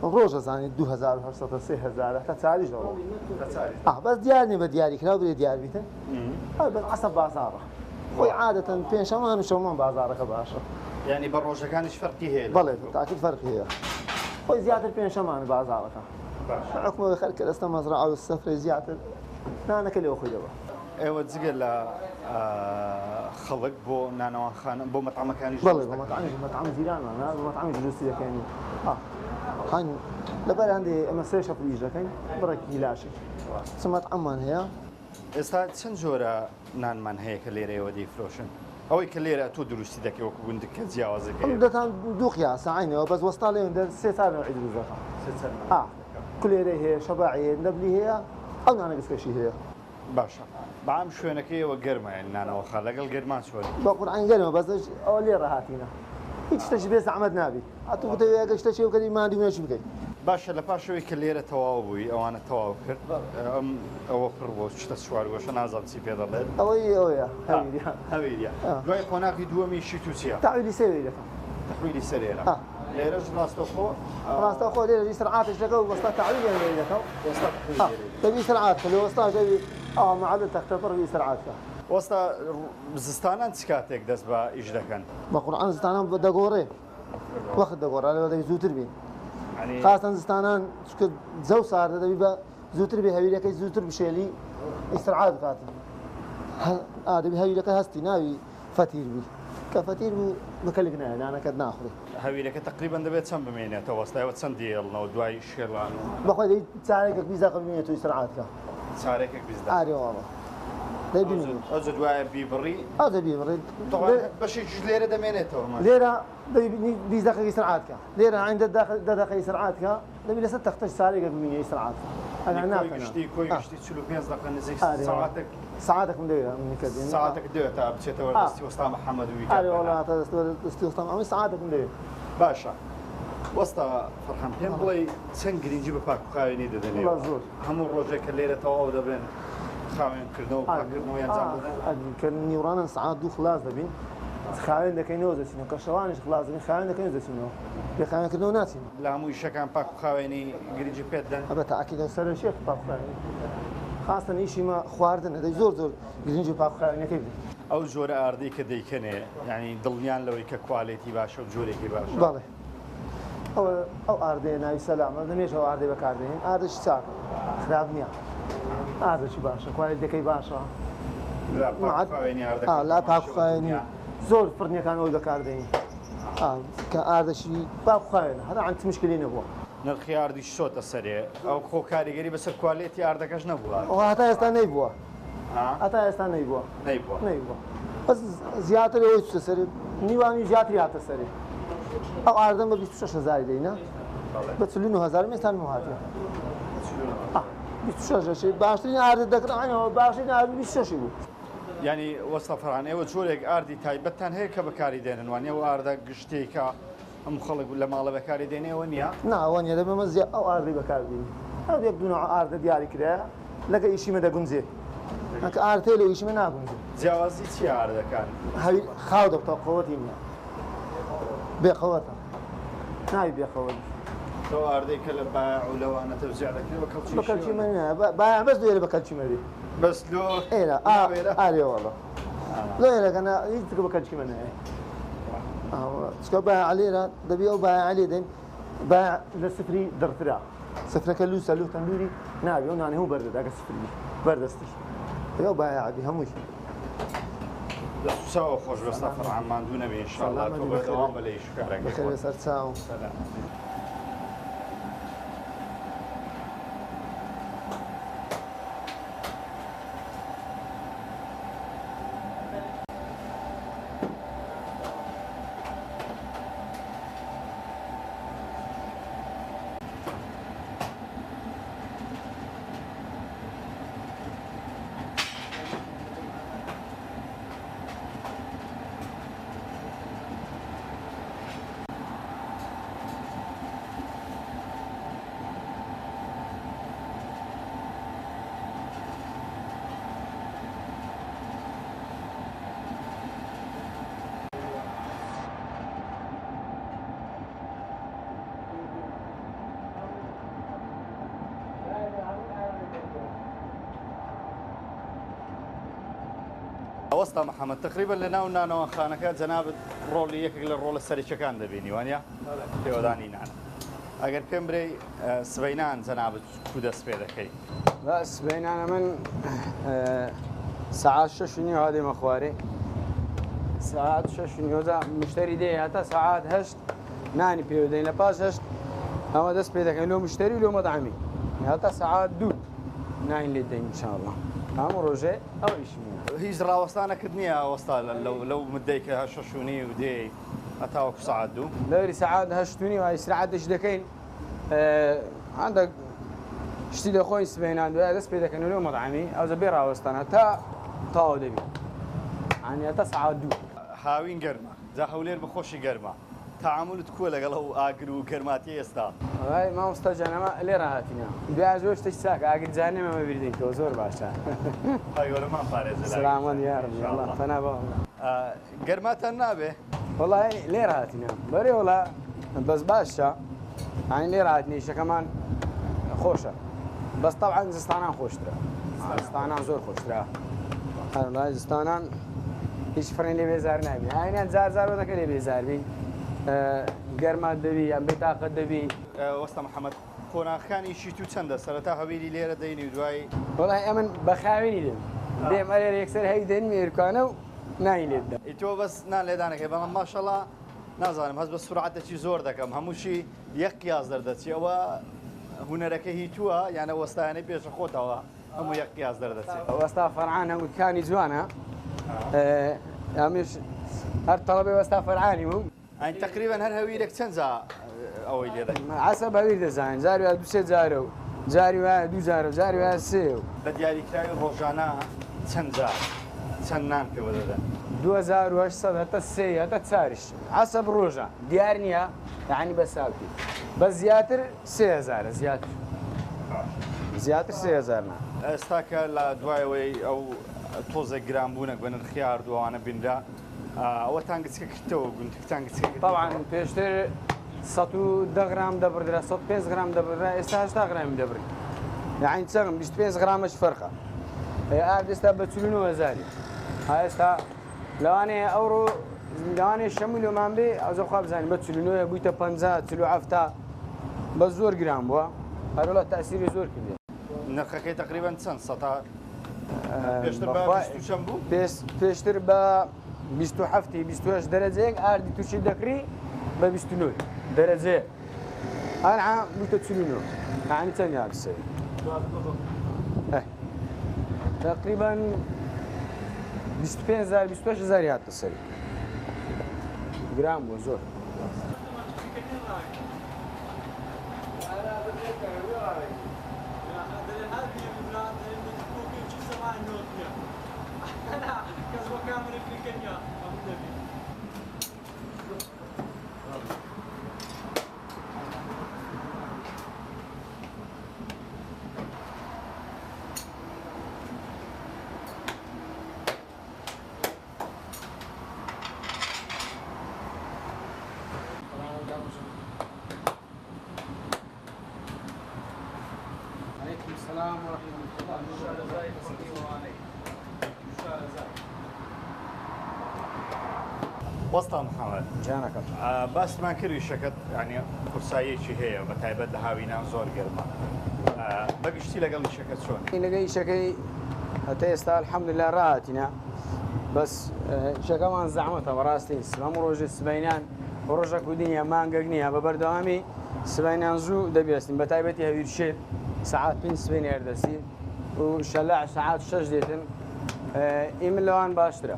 ڕۆژە زانانی 2800 3000 تا چاریش بەس دیار نیە بە دیاریکرا بێ دیاربیتن عسە بازارە خۆی عادەتەن پێنجشەمان و شەومان بازارەکە باشە ینی بە ڕۆژەکانیش فەرقی هەیە بەڵێ تاکید فەرقی هەیە خۆی زیاتر پێنجشەمان بازارەکە حکومەوە خەرکە ئێستا مەزرعە و سەفرەی زیاتر نانەکە لێوە خۆیەوە ئێوە جگە لە خەڵک بۆ نانەوەخانە بۆ مەتعامەکانی بەڵێ مەتعام زیرانە مەتعامی دروستی دەکەین هەن لەبەر هەندێ ئەمە سێ شەفریش دەکەین بڕێکی گیلاشی چمەت ئەمان هەیە ئێستا چەند جۆرە نانمان هەیە کە لێرەوە دەیفرۆشن ئەوەی کە لێرە تۆ دروستی دەکەی وەکو گوندەکە جیاوازەکەی دەتان دوو قیاسە عینەوە بەس وەستا لێ سێ سال نوعی دروست دەکەن کولێرە هەیە شەباعی هەیە نەبلی هەیە ئەو نانە گسکەشی هەیە باشە بەعام شوێنەکەیەوە گەرمایە نانەوەخە لەگەڵ گەرمان چۆن بە قورعان گەرمە بەس ئەوە لێ ڕاهاتینە هیچ شتێکی بێ زەحمەت نابی هاتوو بتەوێت شتێکی بکەی مادی وێنەی بکەیت باشە لە پاشەوەی کە لێرە تەواو بووی ئەوانە تەواو کرد ئەوە پڕ بۆ شتە سوارگۆشە نازانم چی پێ دەڵێت ئەوەی ئەوەیە هەویریە دوای قۆناغی دووەمی شی تو چییە تاویلی سێوی دەکەم تەحویلی سەرێرە لێرەش ڕاستەخۆ لێرە سرعاتش دەکە و وەستا تاویلی لێ دەکەم دەبی سرعات لێ وەستا دەبی معادل تەختەپڕ بی سرعاتکە وەستا زستانان چ کاتێک دەست بە ئیش دەکەن بە قورعان زستانان دەگۆڕێ وەخت دەگۆڕا لەوە دەبی زووتر بین خاستان زستانان جەو ساردە دەبی بە زووتر بێ هەویرەکەی زووتر بشێلی ئیسرعات بکاتن دەبی هەویرەکە هەستی ناوی فەتیر بی کە فەتیر بوو بکەلێک نایە نانەکەت ناخوڕی هەویرەکە تقریبان دەبێت چەند بمێنێتەوە وەستایەوە چەند دێڵنەوە دوای شێڵان و بەخۆی دەی چارێکێک بیزاق بمێنێت و ئیسرعاتکە چارێکێک بیزدا ئاریەوەڵە ئەو دوایە بیبڕی ئەو دەبی بڕێت بەشێک لێرە دەمێنێتەوە لێرە بیست دقیقەی سرعاتکە لێرە عندە دقیقەی سرعاتکە دەبی لەسەر تەختەش سارێکە بمێنی سرعات ساعتێکم دەوێت ساعتێک دەوێت تا بچێتەوە دەستی وەستا محەممەدوی دەستی وەستام ئەمە ساعتێکم دەوێت باشە وەستا فەرحەم پێم بڵێ چەند گرنگی بە پاکوخاوێنی دەدەنێت زۆر هەموو ڕۆژێک کە لێرە تەواو دەبێن خاوێنکردنەوە پاکردنەوە کە نیوڕانن سعات دوو خلاص دەبین خاوێن دەکەینەوە دەچینەوە کە شەوانش خلاص دەبین خاوێن دەکەین دەچینەوە بێ خاوێنکردنەوە ناچین لە هەموو شەکان پاکوخاوێنی گرنگی پێت دەن ئەبە تاکیدە سەرنشێت پاکوخاوێنی خاستن ئیشیمە خواردن دەی زۆر گرنگی پاکوخاوێنەکەی بدەین ئەو جۆرە ئاردەی کە دەیکەنێ ینی دڵنیان لەوەی کە کوالێتی باشە و جۆرێکی باشە بەڵێ ئەو ئاردەیە ناوی سەلامە دەمێژەوە ئاردەی بەکاردێنین ئاردەشی چاک خراپ نییە ئاردەشی باشە کوالێتەکەی باشە لا پاکوخاوێنی زۆر فڕنیەکان ئەوی بەکاردێنین کە ئاردەشی پاکوخاوێنە هەتا عەن مشکلی نەبووە نرخی ئاردی شۆتە سەرێ ئەو خۆ کاریگەری بەسەر کوالێتی ئاردەکەش نەبووە هەتا ئێستا نەیبووە هەتا ئێستا نەیبووە بەس زیاتر ئەوەی چوتە سەرێ نیوانی زیاتری هاتە سەرێ ئەو ئاردەم بە 26,000 دەینە بە 49,000 ئێستا هاتیە 26 باشترین ئاردە دەکڕانەوە باشترین ئاردی 26 بوو ینی وەستا فەرهان ئێوە جۆرێک ئاردی تایبەتتان هەیە کە بەکاری دێنن وانە ئەو ئاردە گشتێکە ئەم خەڵک لە ماڵە بەکاری دێنێەوە نییە ناوە نیە دەبێمە زیاد ئەو ئاردی بەکاردێنی ئەو یەک دوو ئاردە دیاری کرایە لەگە ئیشیمە دەگونجێ ئەکە ئارتێ لە ئیشیمە ناگونجێ جیاوازی چی ئاردەکان خاو دەبتە قەوەتی نیە بێقەوەتە ناوی بێقەوەت تۆ ئاردەی کە لە بایع و لەوانە تەوزیع دەکرێت بە کەلچیمە بایع بەس دوێرە بە کەلچیمەری بەس لۆ ئێرە ئارێوەڵە لۆ ئێرەکەنا هیچ تکە بە کەلچیمە نایە چکە بایع لێرە دەبی ئەو بایع لێ دەین بایع لە سفری دڕترا سفرەکە لوسە لو تەندوری ناوی ئەو نانێ هەموو بەردەدا کە سفری بەردەستی ئەو بایع عەبی هەمووی دەسوساوە خۆش بەستا فەرعان ماندوو نەبێ ئینشاءالله تۆ بەردەوام بە لە ئیشکارەکەی بەخێر بەسەر چاو وەستا محەممەد تقریبا لە ناو نانەوەخانەکە جەنابەت ڕۆڵی یەکێک لە ڕۆڵە سەرچەکان دەبینی وانە پێوەدانی نان ئەگەر پێم برێ سبەینان جەنابەت کو دەست پێ دەکەی سبەینانە من ساعات 6 هادێمە خوارێ ساعات 6 مشتری دێ هەتا ساعات 8 نانی پێودەین لە پاش 8 ئەمە دەست پێ دەکەین لۆ مشتری و لۆ مەدعمی هەتا ساعات 2 ناین لێ دەین انشاءالله هەموو ڕۆژێ ئەو ئیشمی هیچ ڕاوەستانەکرد نییە ئەوەستا لەو مدەی کە 6 و دێ هەتاوەکو ساعات 2 لەوری ساعات 8 وای سرعتش دەکەین هەندێک شتی دەخۆین سبەینان دوای دەست پێ دەکەن لەو مەدعمی ئەوزە بێ ڕاوەستانە تا تاوە دەبی عنی هەتا ساعات 2 هاوین گەرمە جا هەولێر بەخۆشی گەرمە تعاملت کووە لەگەڵ ئەو ئاگر و گەرماتی ئێستا وای مامۆستا جانەمە لێ ڕاهاتینە دوای زۆر شتێک چاکە ئاگر جانێ مەمە بیردین تۆ زۆر باشە هەیوەرەمان پارێزە سلامەت یارم والله فەنا بە گەرماتان نابێ وڵای لێ ڕاهاتینە بەرێ وڵا بەس باشە عنی لێ ڕاهاتنی شەکەمان خۆشە بەس تەبعاً زستانان خۆشترە زستانان زۆر خۆشترە وڵای زستانان هیچ فڕێن لێ بێزار نابی ئاینیان جار دەکە لێ بێزار بین گەرمات دەبی ئەم بێتاقەت دەبی وەستا محەممەد قۆناغەکانیشی تو چەندە سەرەتا هەویری لێرە دەینی و دوای وڵای ئەمن بەخاوێنی دێم دێم ئەرێ یەکسەر هەی دێن مێرکانە و نای لێدا ئیتۆ بەس نان لێدانەکەی بەڵام ماشەڵا نازانم هەست بە سورعەتێکی زۆر دەکەم هەمووشی یەک قیاس دەردەچی ئەوە هونەرەکە هی تووە یانە وەستایانەی پێشە خۆتەوە هەموو یەک قیاس دەردەچێت وەستا فەرعان هەنگوتکانی جوانە ئەمیش هەر تەڵەبێ وەستا فەرعانی بوو ئەین تقریبان هەر هەویرێک چەند ئەوەی لێ دەکەین حەسەب هەویر دەزانین جاری وایە 2 جارە و جاری وایە 2 جارە و جاری وایە 3 و بە دیاریکراوی ڕۆژانە چەند جار چەند نان پێوە دەدەن 2800 هەتا 3 هەتا 4 حەسەب ڕۆژە دیار نییە یعنی بە ساوتی بە زیاتر 3000 زیاتر 3000 نا ئێستا کە لە دوایەوەی ئەو تۆزە گرانبوونەك بە نرخی ئاردووانە بینرا ئەوە تانگچکە کردەوە گونتتان طبعا پێشتر 110 گرام دەبردرا 105 گرام دەبرا ئێستا 80 گرامی دەبڕی یعنی چەند 25 گرامش فەرقە ئێستا بە 49 ئێستا لەوانەیە ئەوڕۆ لەوانەیە شەمولۆمان بێ ئەوزە خوا بزانین بە 49 بوویتە 50 47 بە زۆر گران بووە هەروڵە تاسیری زۆر کردێ نرخەکەی تقریبان چەند سەتا پێشتر بە 27 28 دەرەجەیەک ئاردی تووشی دەکری بە 29 دەرەجەیە ئەنعا بوویتە 49 یعنی چەند یاکسێ تقریبا 25000 28000 هاتە سەری گرام بووە زۆر السلام ورحمة الله وەستا محەممەد جانەکەم باسمان کردی شەکەت ینی قورساییەکی هەیە بە تایبەت لە هاوینان زۆر گەرمە بەگشتی لەگەڵ شەکەت چۆن لەگەی شەکەی هەتا ئێستا الحەمدولله ڕاهاتینە بەس شەکەمان زەحمەتە بەڕاستی هەموو ڕۆژێ سبەینان ڕۆژە کودینە مانگەک نییە بە بەردەوامی سبەینان زوو دەبێستین بە تایبەتی هەویرشێت ساعات 5 سبەینی هەردەسی و شەلاع ساعات 6 دێتن ئیمن لەوان باشترە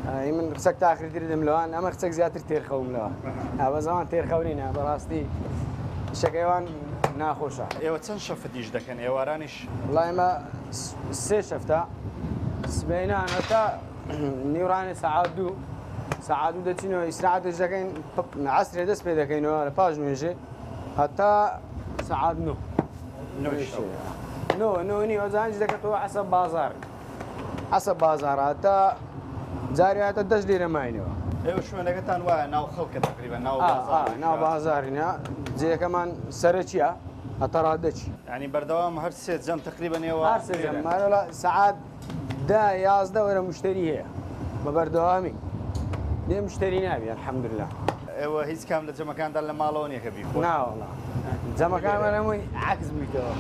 من قسەک تاخیرتر دەم لەوان ئەمە قسەک زیاتر تێرخەوم لەوە بە زەمان تێرخەورینە بەڕاستی شەکەیوان ناخۆشە ئێوە چەند شەفتیش دەکەن ئێوارانیش وڵای ئێمە 3 شەفتە سبەینان هەتا نیوڕانی ساعات 2 ساعات 2 دەچینەوە ئیسراحەتش دەکەین عەسرێ دەست پێ دەکەینەوە لە پاش نوێژێ هەتا ساعات 9 نۆنی ئەوزانش دەکەتەوە حەسەب بازار حەسەب بازار هەتا جاری هاتە 10 لێرە ماینەوە ئێوە شوێنەکەتان وایە ناو خەڵکە تقریبا ناو بازارینە جێەکەمان سەرچیە هەتا ڕادەچی ینی بەردەوام هەر سێ جەم تقریبا نێوە ساعات 10 11 وەرە مشتری هەیە بە بەردەوامی لێ مشتری نابی الحەمدولله. ئێوە هیچ کام لە جەمەکاندا لە ماڵەوە نییە کە بیخۆن؟ ناوەڵا جەمەکانمان هەمووی عکس بیتەوە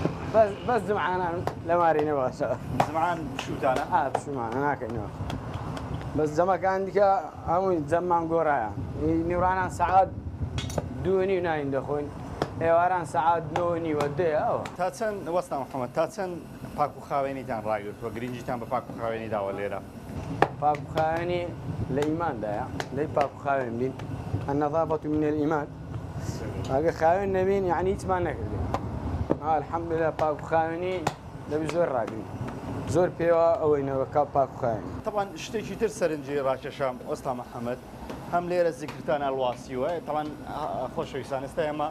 بەس جمعانان لە مارینە باشە. زمان بشوتانە؟ بشومانە ناکەینەوە. بەس جەمەکان دیکە هەمووی جەممان گۆڕایە. نیورانان سەعات 2:30 ناین دەخۆین. ئێواران سەعات 9:30 دێ ئەوە. تا چەند وەستا محەممەد تا چەند پاک و خاوێنیتان ڕاگرتووە گرنگیتان بە پاک و خاوێنی داوە لێرە؟ پاک و خاوێنی لە ئیماندایە لەی پاک و خاوێن بین النظافة من الإيمان. ئەگە خاوێن نەبین یعنی هیچمان نەکردین. الحەمدولله پاک و خاوێنی دەبی زۆر ڕاگرین. زۆر پێوە ئەوەینەوە کا پاک و خاوێن. طبعا شتێکی تر سەرنجی ڕاکێشام ئۆستا محەممەد هەم لێرە زیکرتان ئەڵواسیوە طبعا خۆشەویستان ئێستا ئێمە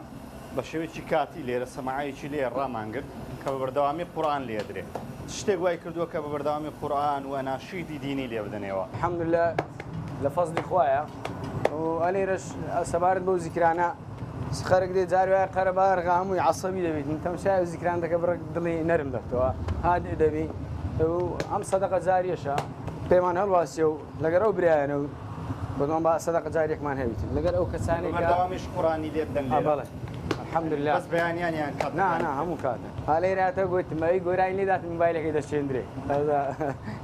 بە شێوەیەکی کاتی لێرە سەماعایەکی لێ ڕامانگرت کە بە بەردەوامی قورئان لێدرێت. شتێک وای کردووە کە بە بەردەوامی قورئان و ناشیدی دینی لێ بدەنێەوە. الحەمدولله لە فەزلی خوایە و ئەلێرەش سەبارەت بەو زیکرانە خەرک دێ جار وایە قەرەبار هەمووی عەسەبی دەبێت تەمشای زیکران دەکە بڕک دڵی نەرم دەکەوە هادێ دەبی ئەم سەدەقە جاریەشە پێمان هەڵواسیە و لەگەر ئەو برایەنە و بەڵام بە سەدەقە جارێکمان هەویتین لەگەر ئەو کەسانی کە بەردەوامیش قورئانی لێ بدەن لێرە. بەڵێ الحەمدولله بەس بەیانیان کات نا هەموو کاتە هەلێراتە گوتم ئەوی گۆرانی لێدات مۆبایلەکەی دەچێندرێ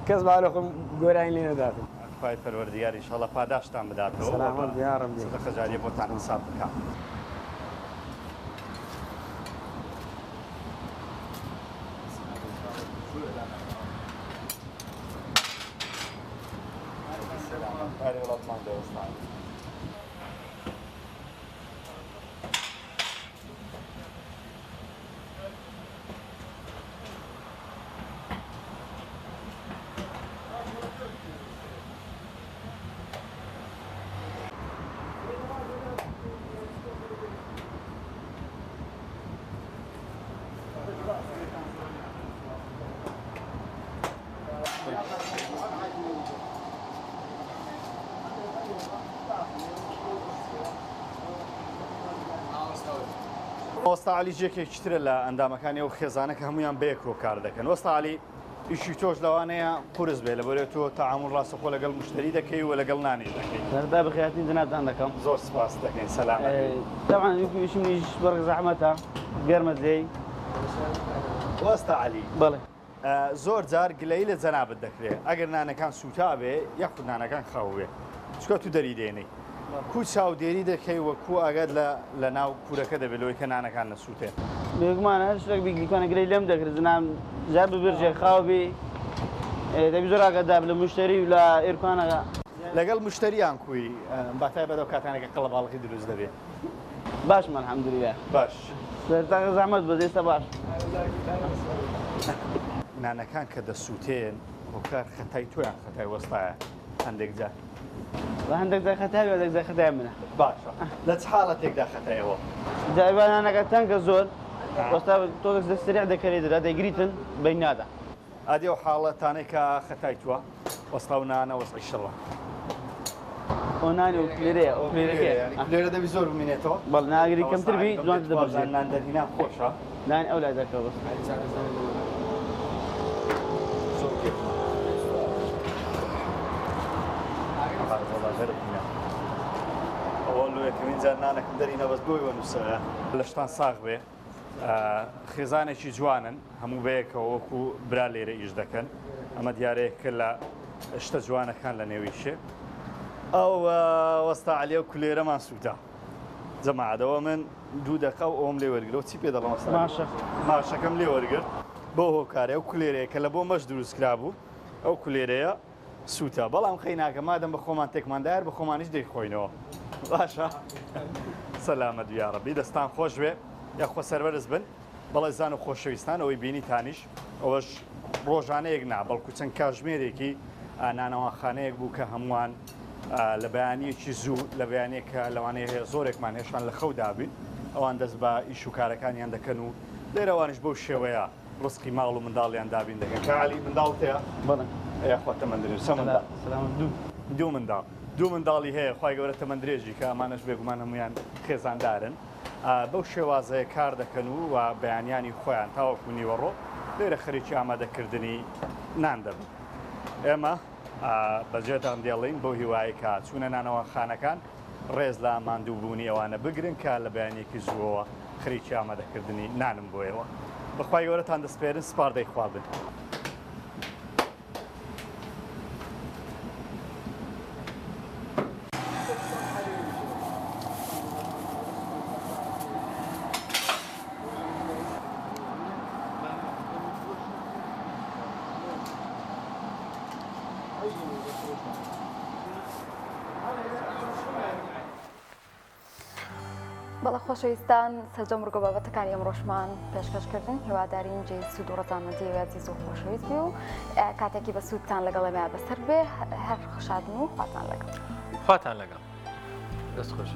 کەس باڵۆخم گۆرانی لێ نەداتم. خوای پەروەردگار ئینشاءڵڵا پاداشتان بداتەوە. سەلامەت یا ڕەبی. سەدەقە جاریە بۆتان حساب بکەم. وەستا عەلی جێکێکی ترە لە ئەندامەکانی ئەو خێزانە کە هەمویان بەیەکەوە کار دەکەن. وەستا عەلی ئیشی تۆش لەوانەیە قورس بێ لەبەرێت تۆ تەعامل ڕاستەخۆ لەگەڵ مشتری دەکەی و لەگەڵ نانی دەکەی. سەردا بەخێراتنی جەنابتان دەکەم. زۆر سپاس دەکەین سەلامەت. طبعا ئیشم نیش بەڕێک زەحمەتە گەرمە جێی. وەستا عەلی بەڵێ زۆر جار گلەی لە جەنابەت دەکرێت ئەگەر نانەکان سوتا بێ یەخود نانەکان خاو بێ چکە تو دەری دێنەی کو چاودێری دەکەی وەکو ئاگات لە ناو کوورەکە دەبێتەوەی کە نانەکان نەسووتێن. بێگومانە هەر شتێک بیگلیکانە گلەی لەم دەکرد زنام جار ببرژێ خاو بێ دەبی زۆر ئاگادار لە مشتری و لە ئێرکانەکە. لەگەڵ مشتریان کوی بەتای بەدەو کاتانێکە قەڵەباڵقی دروست دەبێت. باشمان الحەمدولله. باش. سەرتاکە زەحمەت بەدەستە باش. نانەکان کە دەسووتێن هۆکار خەتای تۆیان خەتای وەستایە هەندێک جار. هەندێک جار خەتای هەندێک جار خەتای منە. باشە. لە چ حاڵەتێکدا خەتایەوە؟ جایبانانەکە تەنکە زۆر وەستا تۆکس دەستریع دەکەرێت دەدا دەیگریتن بەینادا. ئادێ و حاڵەتانەی کە خەتای تووە وەستا و نانە وەسعی شڕە. ئۆنانی و لێرەیە لێرە دەبی زۆر بمێنێتەوە؟ بەڵ ناگری کەمتر بی جوان دەبژێت. نان دەرهێنان خۆشە؟ نان ئەو لای دەکەوە بەس. ئەوە لۆیەکەمین جار نانەکەم دەرینە بەس بۆی وەنووسە لە شتان ساغ بێ خێزانێکی جوانن هەموو بەیەکەوە وەکو برا لێرە ئیش دەکەن ئەمە دیارەیەکە لە شتە جوانەکان لە نێویشێ ئەو وەستا عەلی و کولێرەمان سووتا جەماعەتەوە من 2 دقە و ئەوم لێ وەرگرەوە چی پێ دەڵێم ماشەکەم لێ وەرگرت بۆ هۆکارێ و کولێرەیە کە لە بۆ مەش دروست کرا بوو ئەو کولێرەیە سووتە بەڵام خەی ناکە مادەم بە خۆمان تێکماندار بە خۆمانیش دەیخۆینەوە باشە سەلامەت یا ڕەبی دەستان خۆش بێ یاخۆ سەربەرز بن بەڵێ زان و خۆشەویستان ئەوەی بینی تانیش ئەوەش ڕۆژانەیەک نا بەڵکو چەند کاژمێرێکی نانەوەخانەیەک بوو کە هەمووان لە بەیانیەکی زوو لە بەیانێکە لەوانەیە هەیە زۆرێکمان هێشان لە خەو دابین ئەوان دەست بە ئیش و کارەکانیان دەکەن و لێرەوانش بەو شێوەیە ڕسکی ماڵ و منداڵیان دابین دەکەن کە عەلی منداڵتەیە خوا تەمەندرێت دوو منداڵی هەیە خوای گەورە تەمەندرێژی کە ئەمانەش بێگومان هەمویان خێزاندارن بەو شێوازەیە کار دەکەن و بەیانیانی خۆیان تاوەکو نیوەڕۆ لێرە خەریکی ئامادەکردنی نان دەبن ئێمە بەجێتان دێڵین بۆ هیوایی کا چوونە نانەوە خانەکان ڕێز لە ماندووبوونی ئەوانە بگرن کا لە بەیانێکی زووەوە خەریکی ئامادەکردنی نانم بۆیەوە بەخوای گەورەتان دەسپێرن سپار دەیخوا بن. بەڵە خۆشەویستان سەرجەم ڕگە بابەتەکانی ئەمڕۆژمان پێشکەشکردن هیوادارین جێ سوود و ڕەزامەندی وێزی زۆر خۆشەویست بێ و کاتێکی بە سوودتان لەگەڵەمە بەسەر بێ هەر خشادن و خواتان لەگەڵ خواتان لەگەڵ دەست خۆش.